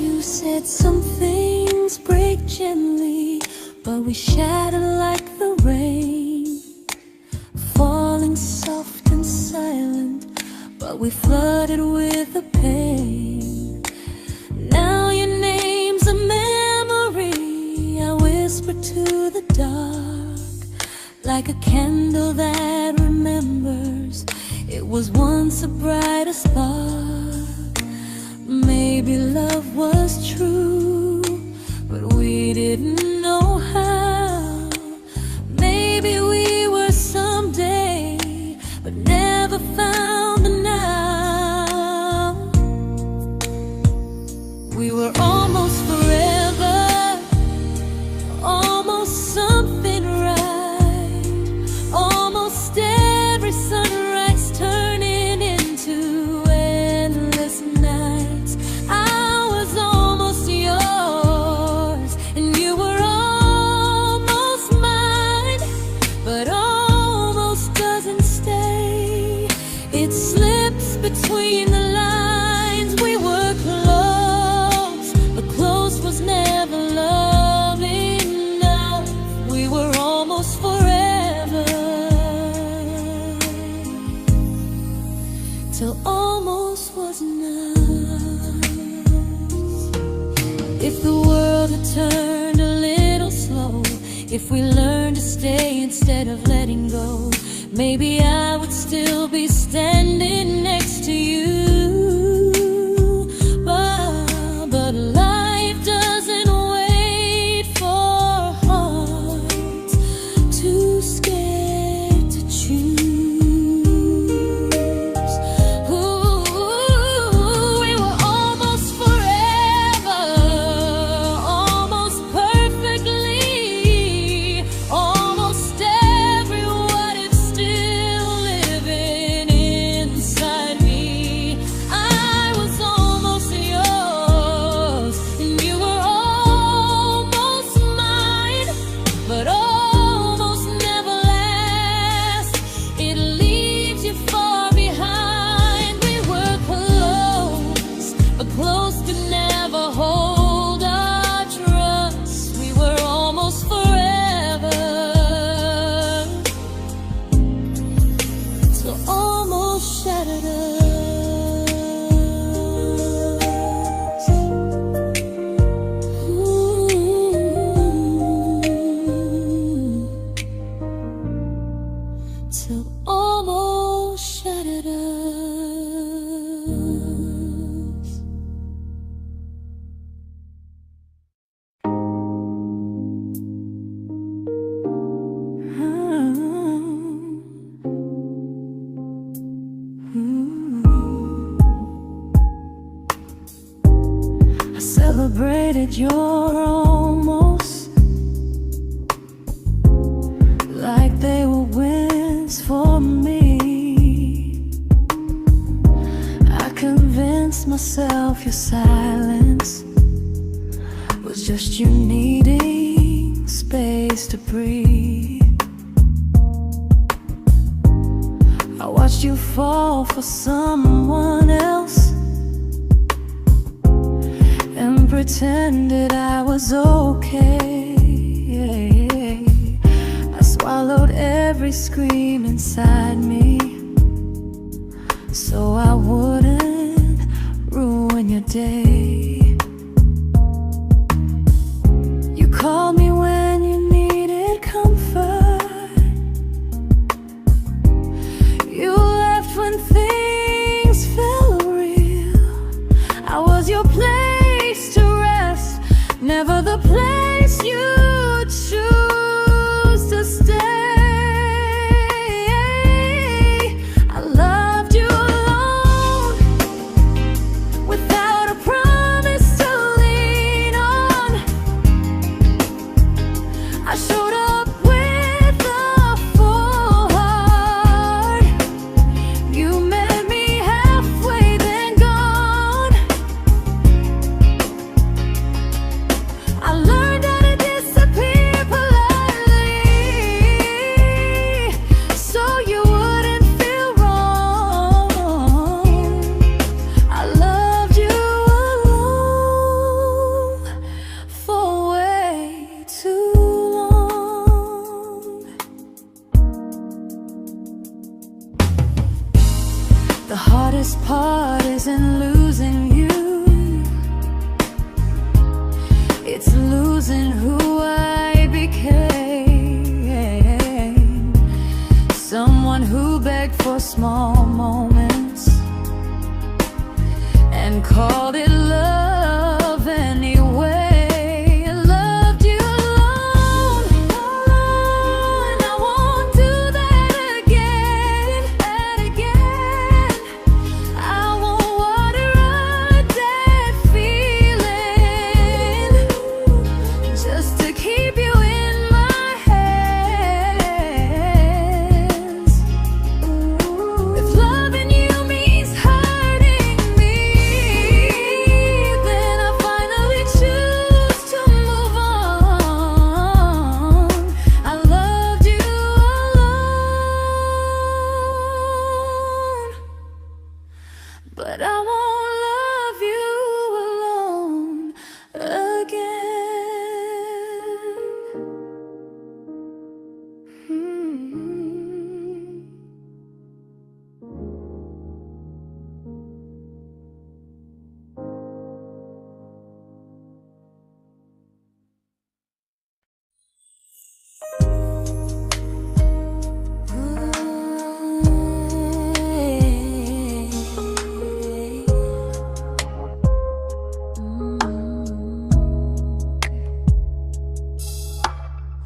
You said some things break gently, but we shatter like the rain, falling soft and silent, but we flooded with the pain. Now your name's a memory I whisper to the dark, like a candle that remembers it was once a brighter spark. Maybe love was true, but we didn't know how. Maybe we were someday, but never found the now. We were almost forever, almost something right, almost every sunrise turning into endless nights. I was almost yours, and you were almost mine, but almost doesn't stay. It slips between the lines. We were close, but close was never love enough. We were almost forever, till almost was enough. If the world had turned a little slow, if we learned to stay instead of letting go, maybe I would still be standing next to you. But life doesn't wait. celebrated your almost like they were wins for me. I convinced myself your silence was just you needing space to breathe. I watched you fall for someone else and pretended I was okay. I swallowed every scream inside me so I wouldn't ruin your day. You called me when you needed comfort. You left when things felt real. I was your place to rest, never the place you choose to stay. I loved you alone, without a promise to lean on. I showed up with a full heart. You met me halfway, then gone. I learned how to disappear politely, so you wouldn't feel wrong. I loved you alone for way too long. The hardest part isn't losing you, it's losing who I became. Someone who begged for small moments and called it love anyway. I loved you alone, and I won't do that again. I won't water a dead feeling just to keep you in my hands. If loving you means hurting me, then I finally choose to move on. I loved you alone, but I won't love you alone again.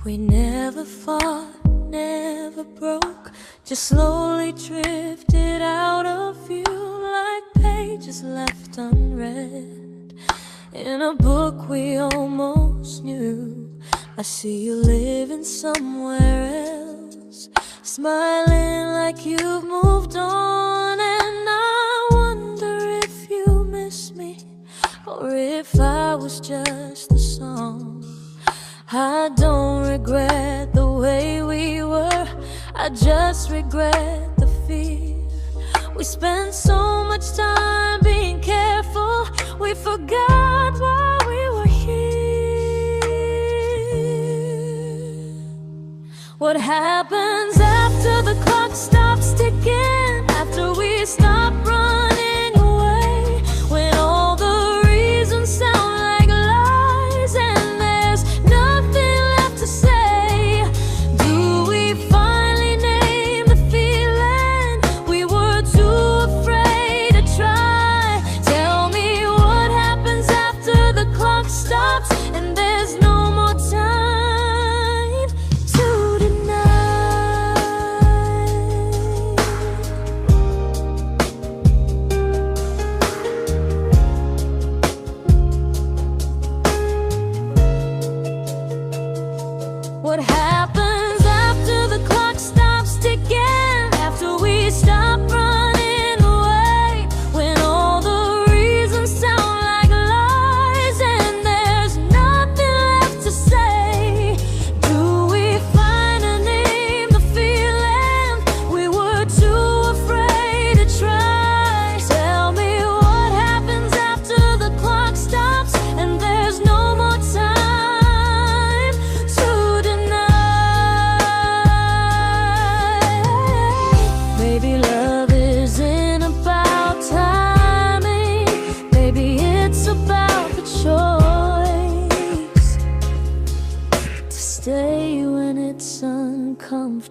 We never fought, never broke, just slowly drifted out of view like pages left unread in a book we almost knew. I see you living somewhere else, smiling like you've moved on, and I wonder if you miss me or if I was just the song. I don't regret the way we were, I just regret the fear. We spent so much time being careful, we forgot why we were here. What happens after the clock stops ticking, after we stop running away, when all the reasons sound like lies and there's nothing left to say? Do we finally name the feeling we were too afraid to try? Tell me what happens after the clock stops and there's no more time to deny.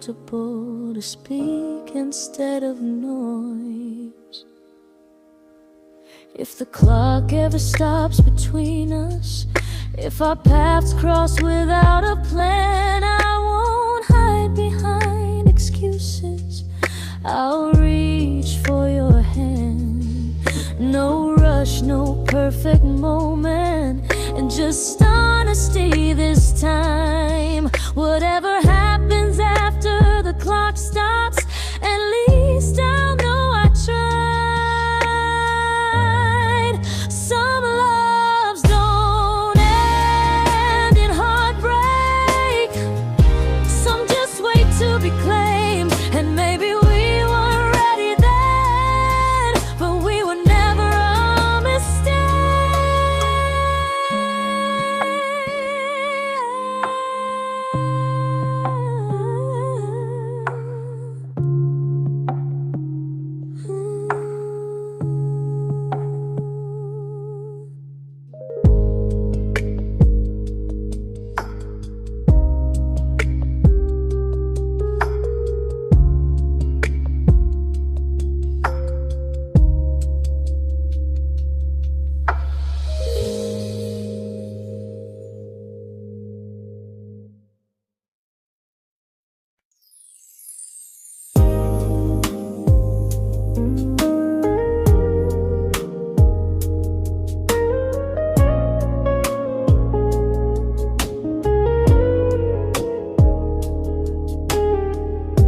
comfortable to speak instead of noise. If the clock ever stops between us, if our paths cross without a plan, I won't hide behind excuses. I'll reach for your hand. No rush, no perfect moment, and just honesty this time. Whatever happens after the clock stops, at least I'll know I tried. Some loves don't end in heartbreak, some just wait to be claimed. And maybe we weren't ready then, but we were never a mistake.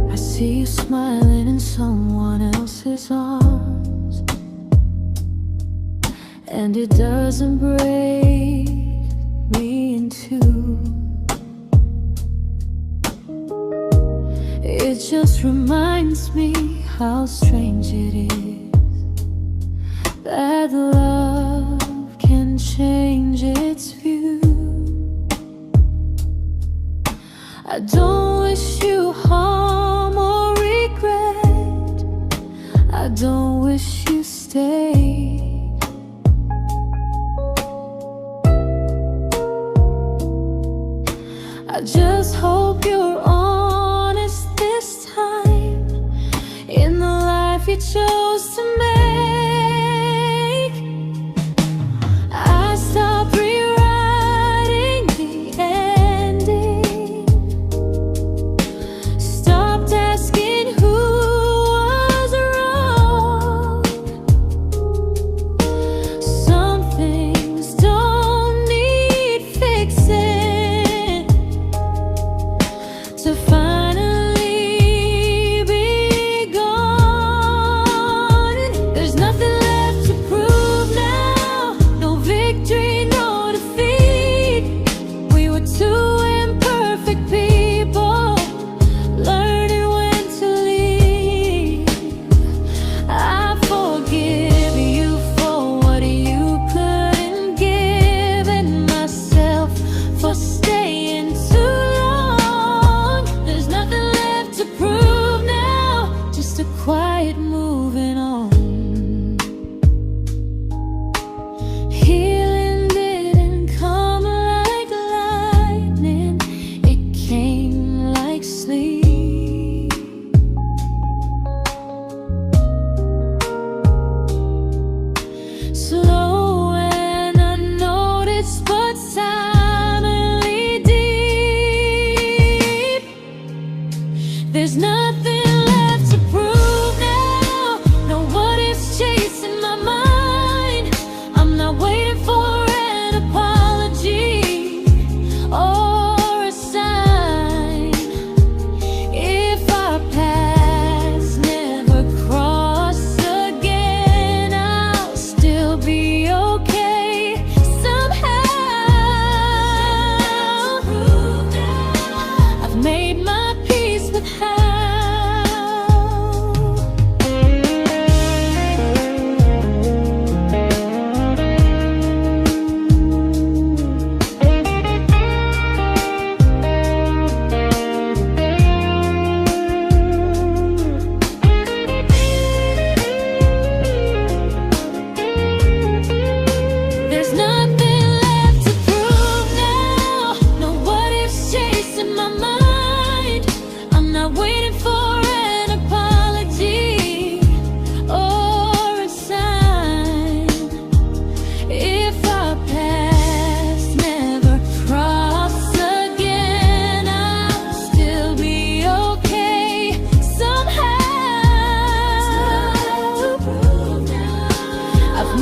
I see you smiling in someone else's arms, and it doesn't break me in two. It just reminds me how strange it is that love can change its view. I don't wish you harm or regret, I don't wish you stay. I just hope you're honest this time in the life you chose to make. I stopped rewriting the ending, stopped asking who was wrong.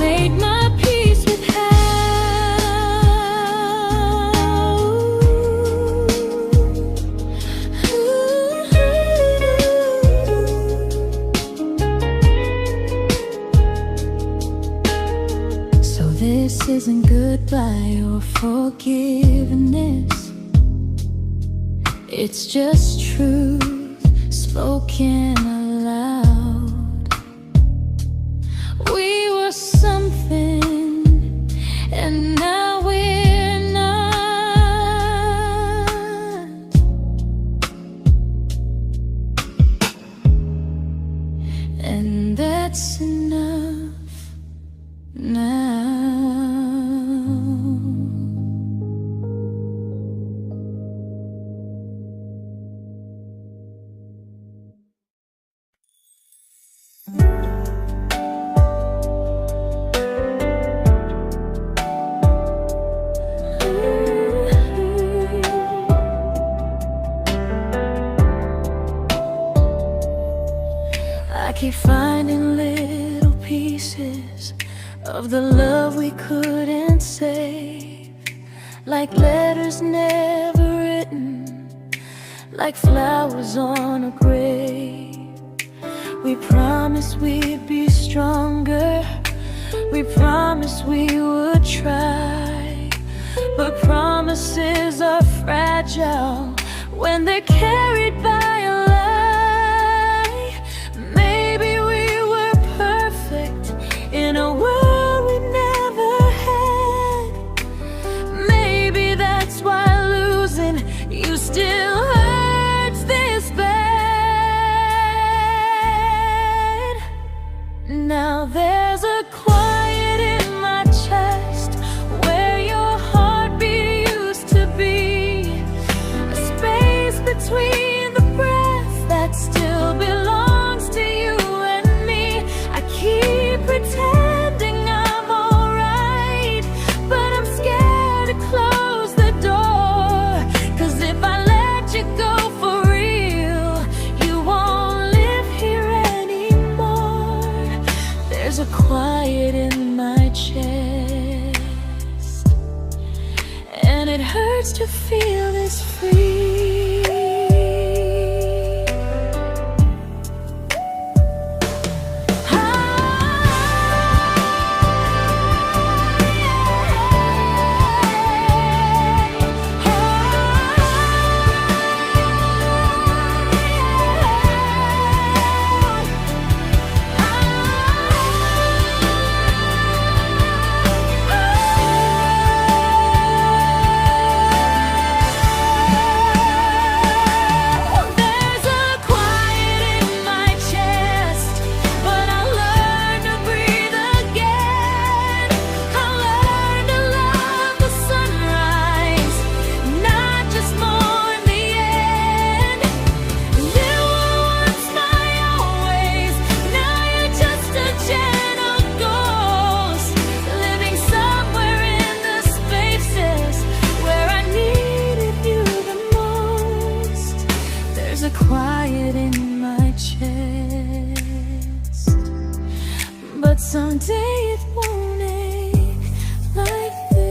made my peace with how. So this isn't goodbye or forgiveness. It's just truth spoken aloud. We were something, and now we're not. And that's enough now. I keep finding little pieces of the love we couldn't save, like letters never written, like flowers on a grave. We promised we'd be stronger, we promised we would try, but promises are fragile when they're carried by a lie. Maybe we were perfect in a world we never had. Maybe that's why losing you still hurts this bad. Now there's a quiet in my chest where your heartbeat used to be, a space between the breath that still belongs to you and me. I keep pretending I'm alright, but I'm scared to close the door, 'cause if I let you go for real, you won't live here anymore. There's a quiet in my chest, and it hurts to feel this free. Quiet in my chest, but someday it won't ache like this.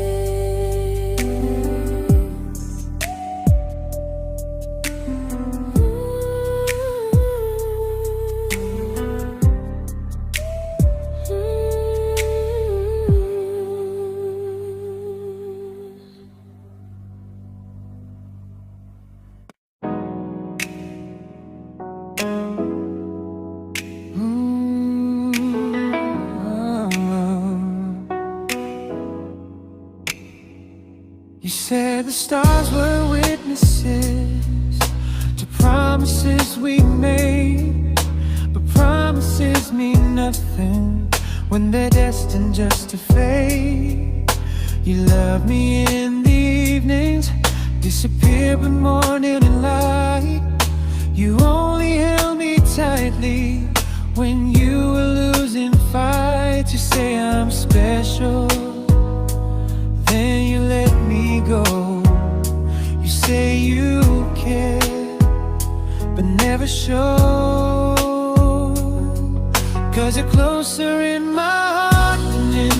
You said the stars were witnesses to promises we made, but promises mean nothing when they're destined just to fade. You love me in the evenings, disappear but morning and light. You only held me tightly when you were losing fights. You say I'm special, then you let me go. You say you care, but never show, 'cause you're closer in my heart than in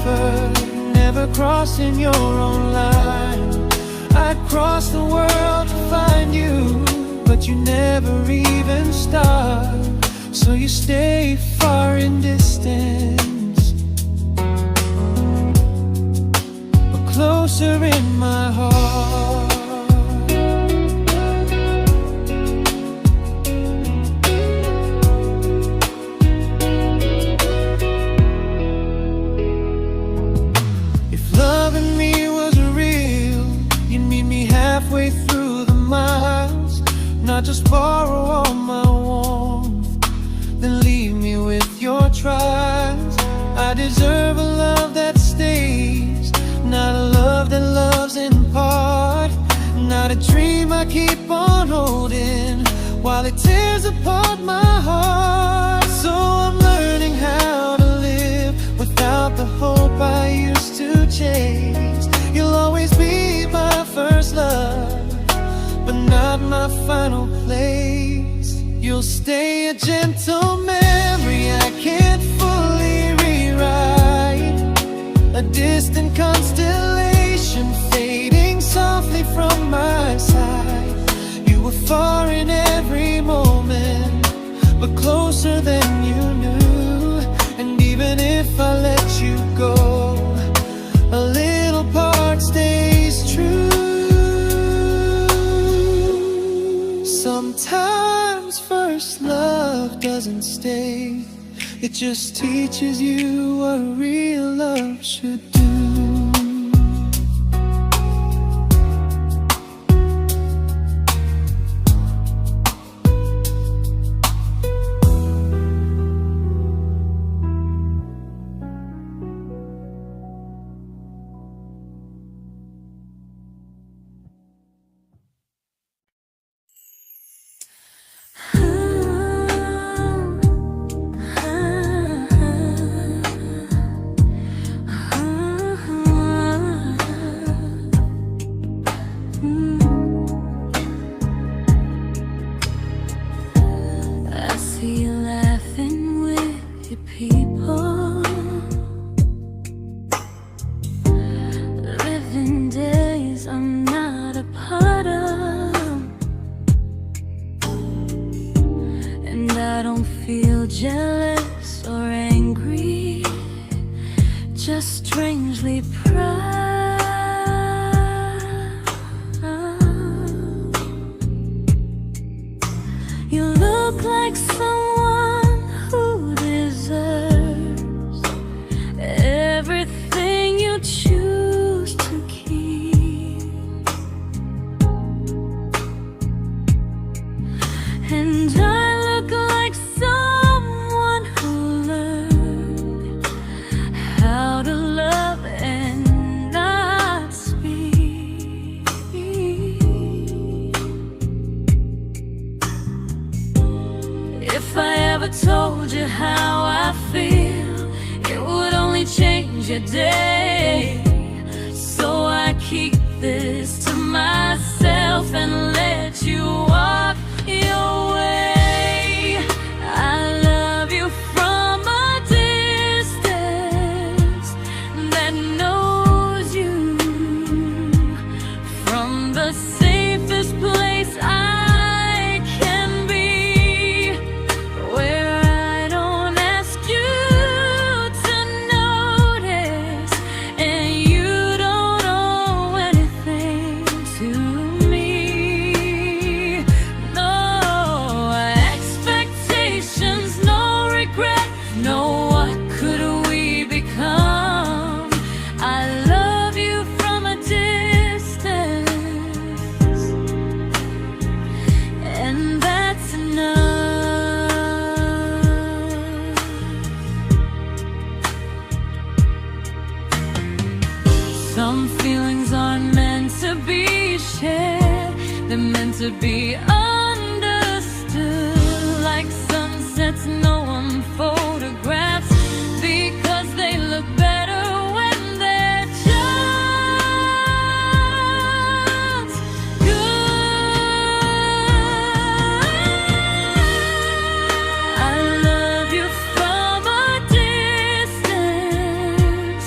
prefer never crossing your own line. I'd cross the world to find you, but you never even start. So you stay far in distance, but closer in my heart. Halfway through the miles, not just borrow all my warmth, then leave me with your trials. I deserve a love that stays, not a love that loves in part, not a dream I keep on holding while it tears apart my heart. So I'm learning how to live without the hope I used to chase. You'll always be my first love, but not my final place. You'll stay a gentle memory I can't fully rewrite, a distant constellation fading softly from my side. You were far in every moment, but closer than you knew. And even if I let you go, a little part stays true. Sometimes first love doesn't stay, it just teaches you what real love should do. Jealous or angry, just strangely proud. You look like someone who deserves everything you choose to keep. And I look like someone who learned how to love and not speak. If I ever told you how I feel, it would only change your day. So I keep this to myself and let you walk your way. I love you from a distance that knows you, from the safest place I can be, where I don't ask you to notice and you don't owe anything to me. No expectations, no regret, no what could we become. I love you from a distance, and that's enough. Some feelings aren't meant to be shared, they're meant to be understood. Like sunsets no one photographs, because they look better when they're just good. I love you from a distance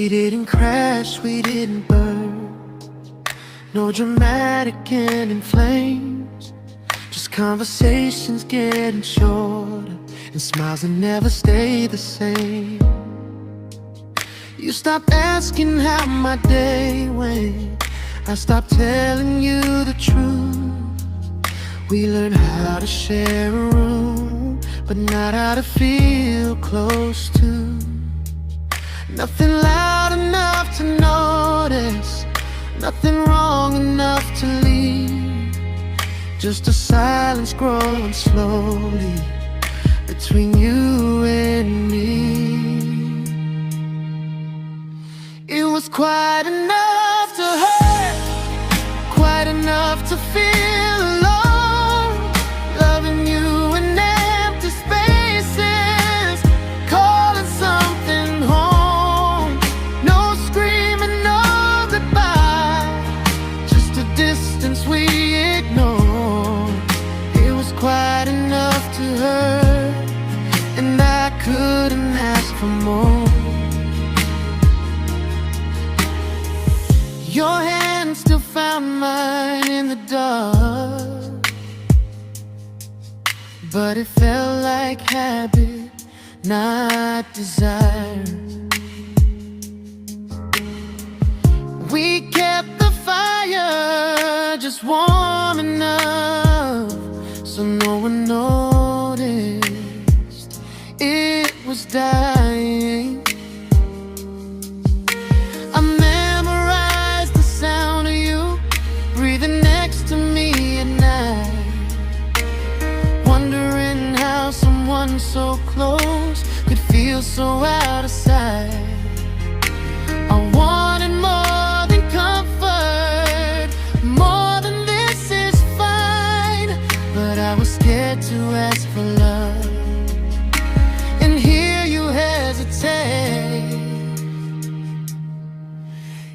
We didn't crash, we didn't burn. No dramatic end in flames. Just conversations getting shorter, and smiles that never stay the same. You stopped asking how my day went. I stopped telling you the truth. We learned how to share a room, but not how to feel close to. Nothing loud enough to notice, nothing wrong enough to leave. Just a silence growing slowly between you and me. It was quite enough to hurt, quite enough to feel alone. Loving you in empty spaces, calling something home. No screaming, no goodbye, just a distance we ignored. It was quite enough to hurt, and I couldn't ask for more. Your hand still found mine in the dark, but it felt like habit, not desire. We kept the fire just warm enough so no one noticed it was dying. I memorized the sound of you breathing next to me at night, wondering how someone so close could feel so out of sight. I wanted more than comfort, more than this is fine, but I was scared to ask for love and hear you hesitate.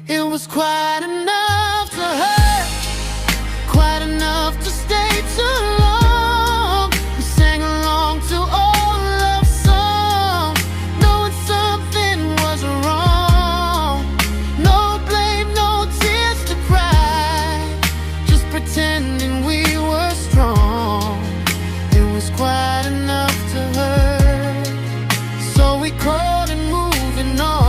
It was quite enough to hurt, quite enough to stay too long. We sang along to old love songs, knowing something was wrong. No blame, no tears to cry, just pretending we were strong. It was quite enough to hurt, so we crawled and moving on.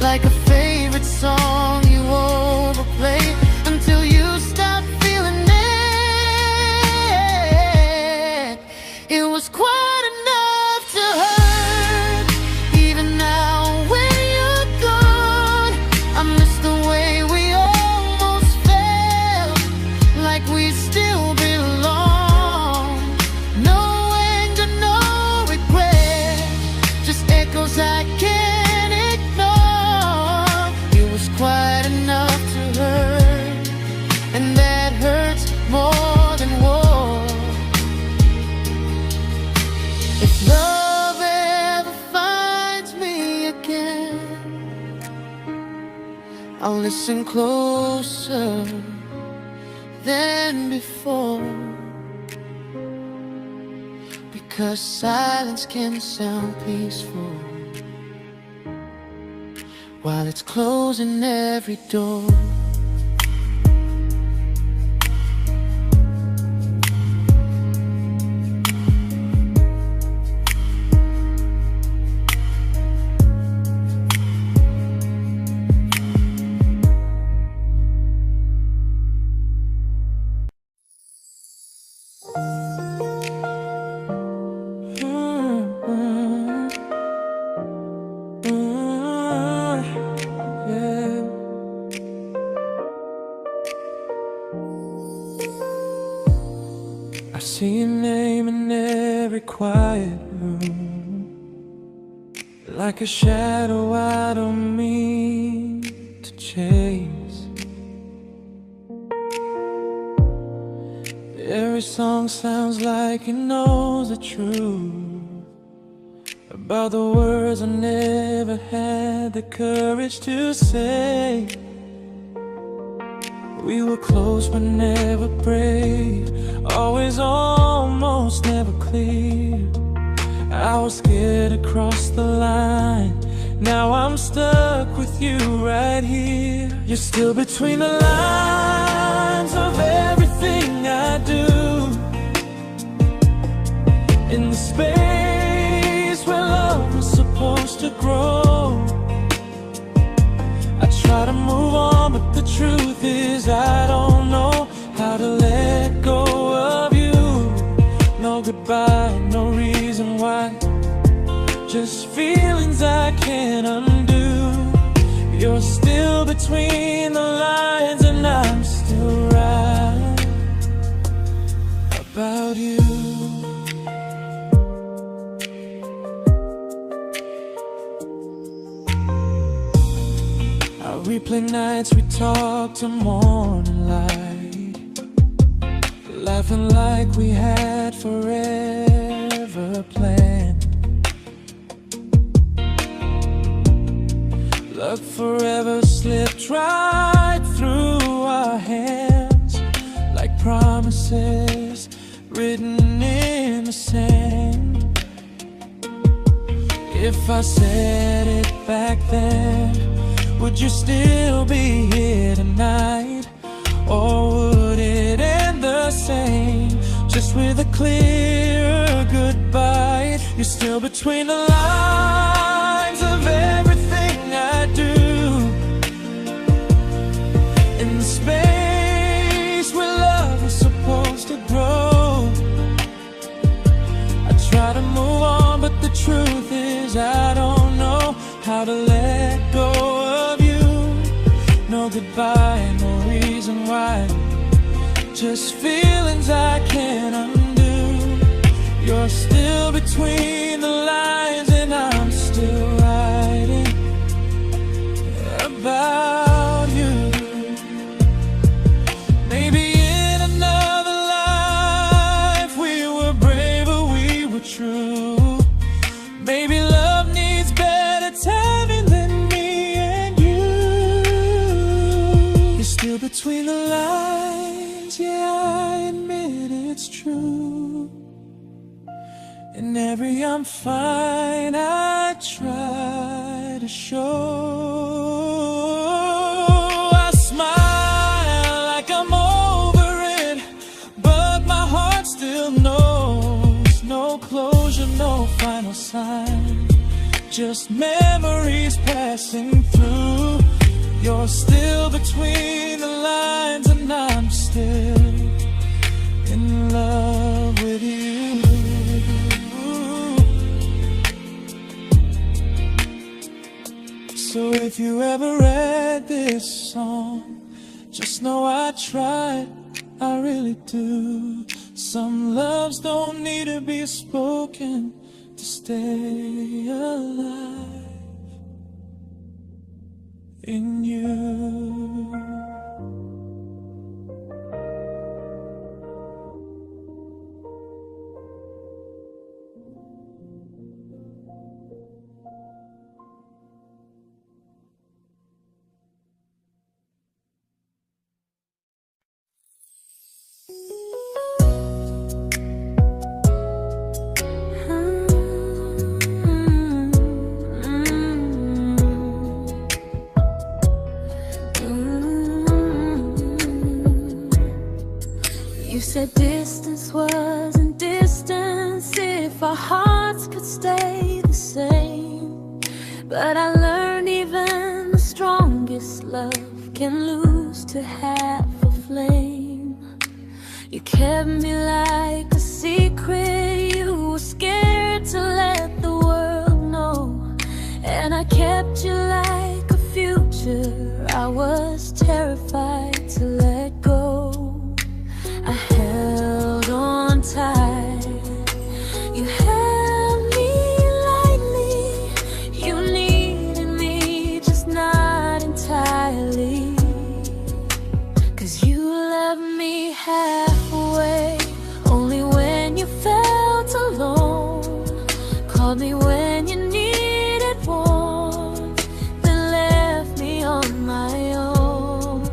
Like a favorite song you overplay until you stop feeling it. It was quite enough to hurt. Even now when you're gone, I miss the way we almost felt, like we still belong. No anger, no regret, just echoes I can't ignore. It was quite enough to hurt, and that hurts more than war. If love ever finds me again, I'll listen closer than before, because silence can sound peaceful while it's closing every door. I see your name in every quiet room, like a shadow I don't mean to chase. Every song sounds like it knows the truth about the words I never had the courage to say. We were close but never brave, always almost, never clear. I was scared to cross the line, now I'm stuck with you right here. You're still between the lines of everything I do, in the space where love was supposed to grow. I try to move on, but the truth is I don't know how to let go of you. No goodbye, no reason why, just feelings I can't undo. You're still between the lines and I'm still right about you. I replay nights we talk to morning light, laughing like we had forever planned. Luck forever slipped right through our hands, like promises written in the sand. If I said it back then, would you still be here tonight? Or would it end the same, just with a clearer goodbye? You're still between the lines of everything I do, in the space where love was supposed to grow. I try to move on, but the truth is I don't know how to let go of you. No goodbye, no reason why, just feelings I can't undo. You're still between the lines and I'm still writing about you. Maybe in another life we were braver, we were true. Maybe love needs better timing than me and you. You're still between the lines, yeah, I admit it's true. In every I'm fine I try to show. I smile like I'm over it, but my heart still knows. No closure, no final sign, just memories passing through. You're still between the lines and I'm still in love with you. So if you ever read this song, just know I tried, I really do. Some loves don't need to be spoken to stay alive in you. You said distance wasn't distance if our hearts could stay the same. But I learned even the strongest love can lose to half a flame. You kept me like a secret, you were scared to let the world know. And I kept you like a future, I was terrified to let go. I held on tight, you held me lightly. You needed me, just not entirely. 'Cause you left me halfway, only when you felt alone. Called me when you needed warmth, then left me on my own.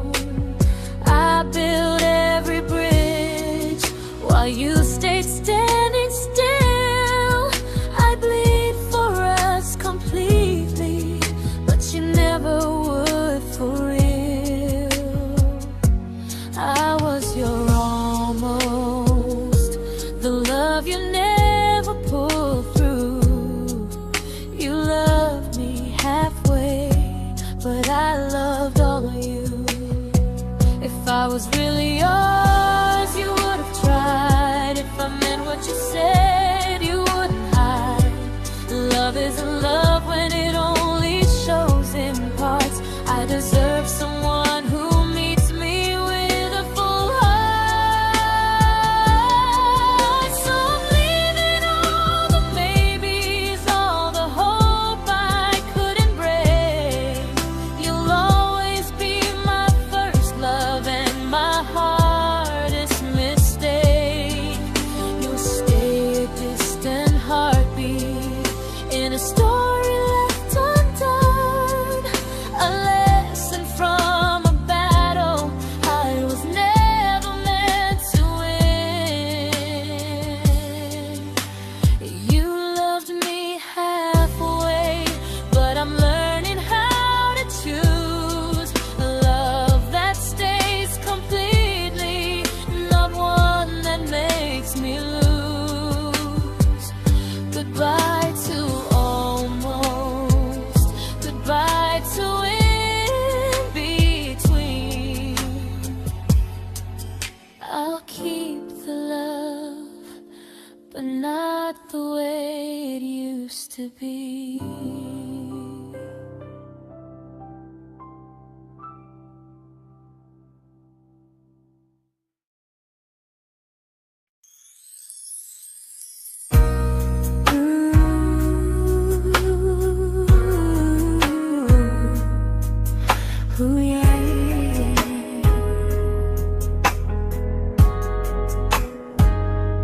you stayed standing still. I bleed for us completely, but you never would for real. I was your almost, the love you never pulled through. You loved me halfway, but I loved all of you. If I was really yours, you would have tried. If I meant what you said, you wouldn't hide. Love isn't love when it only shows in parts. I deserve someone who meets me with a full heart. So I'm leaving all the maybes, all the hope I couldn't break. You'll always be my first love and my hardest mistake. You'll stay a distant heartbeat in a story left undone, a lesson from a battle I was never meant to win. You loved me halfway, but I'm learning how to choose a love that stays completely, not one that makes me lose. Goodbye to almost, goodbye to in between. I'll keep the love, but not the way it used to be. Ooh, yeah.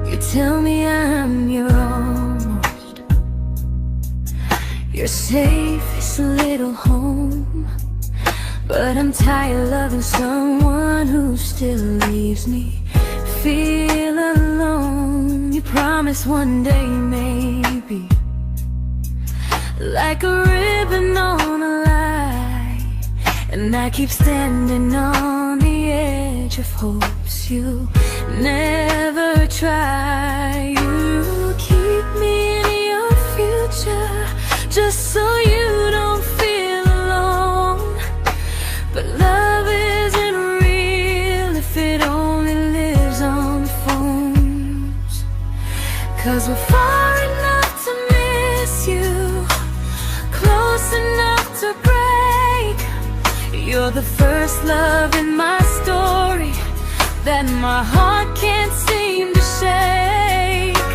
You tell me I'm your almost, your safest little home, but I'm tired loving someone who still leaves me feel alone. You promise one day maybe, like a ribbon on a line, and I keep standing on the edge of hopes you never try. You keep me in your future just so you don't feel alone. But love isn't real if it only lives on phones. 'Cause we're far enough to miss you, close enough to break. You're the first love in my story that my heart can't seem to shake.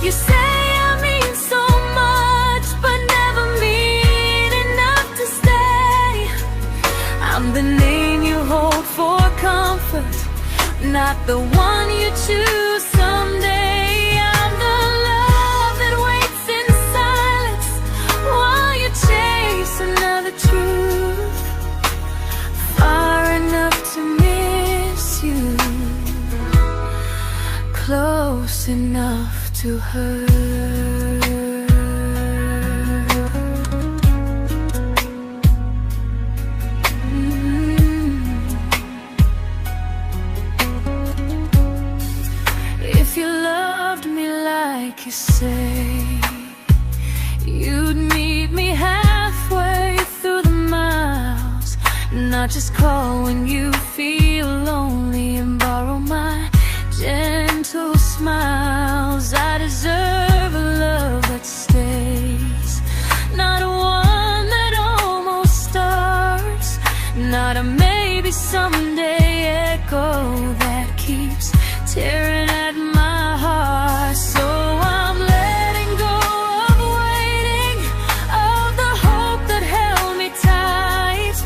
You say I mean so much, but never mean enough to stay. I'm the name you hold for comfort, not the one you choose someday. I'm the love that waits in silence while you chase another truth. Far enough to miss you, close enough to hurt. If you loved me like you say, you'd meet me halfway through the miles, not just call when you feel lonely and borrow my gentle smiles. I deserve a love that stays, not one that almost starts, not a maybe someday echo that keeps tearing at my heart. So I'm letting go of waiting, of the hope that held me tight.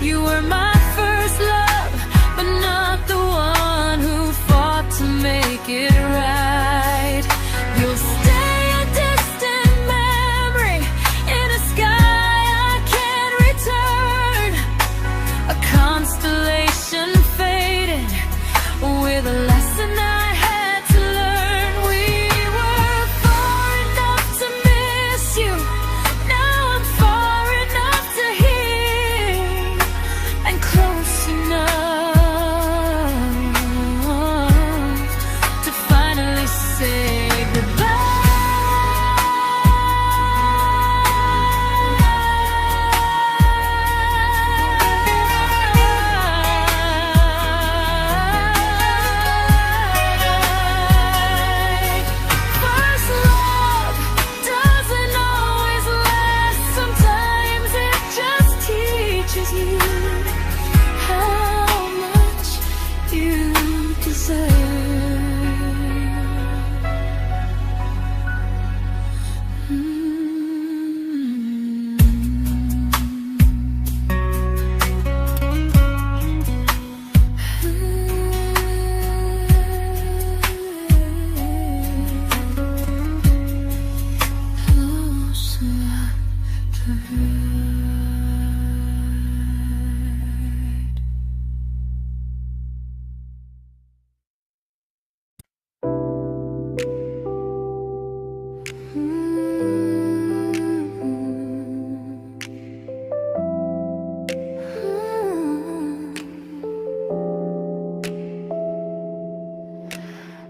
You were my first love, but not the one who fought to make it right. You'll stay a distant memory in a sky I can't return, a constellation faded with a lesson I had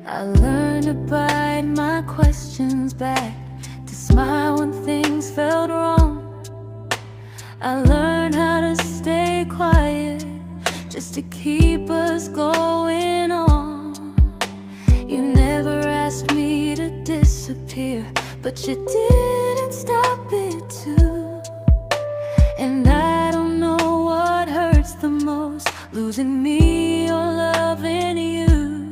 I learned to bite my questions back, to smile when things felt wrong. I learned how to stay quiet, just to keep us going on. You never asked me to disappear, but you didn't stop it too. And I don't know what hurts the most, losing me or loving you.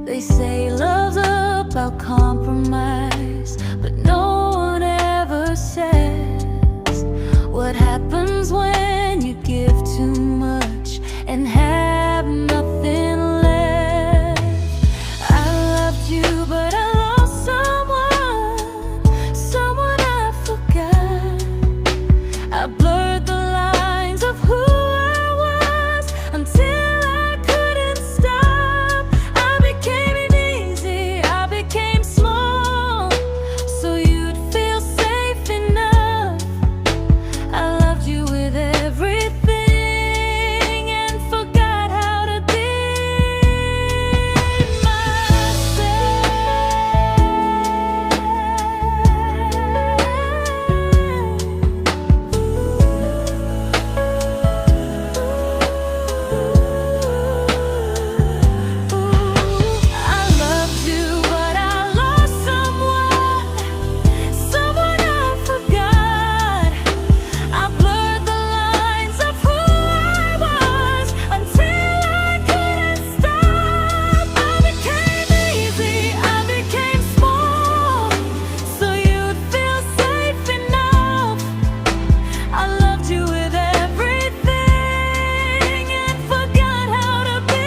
They say love's about compromise, but no one ever says what happens when you give too much and have nothing left. I loved you, but I lost someone I forgot. I blurred the lines of who I was until I couldn't stop. I became easy, I became small, so you'd feel safe enough. I loved you with everything and forgot how to be I loved you, but I lost someone I forgot. I blurred the lines of who I was until I couldn't stop. I became easy, I became small, so you'd feel safe enough. I loved you with everything and forgot how to be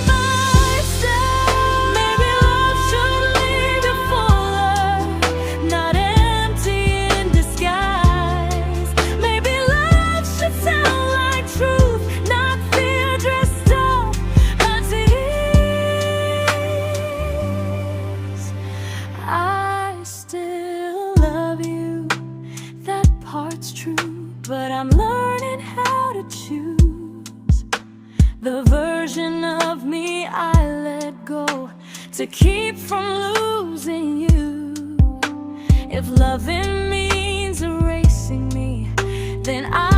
myself. Maybe love should leave you fuller, not empty in disguise. Maybe love should sound like truth, not fear dressed up as it is. I still love you, that part's true, but I'm learning how to choose the version of me I let go to keep from losing you. If loving means erasing me, then I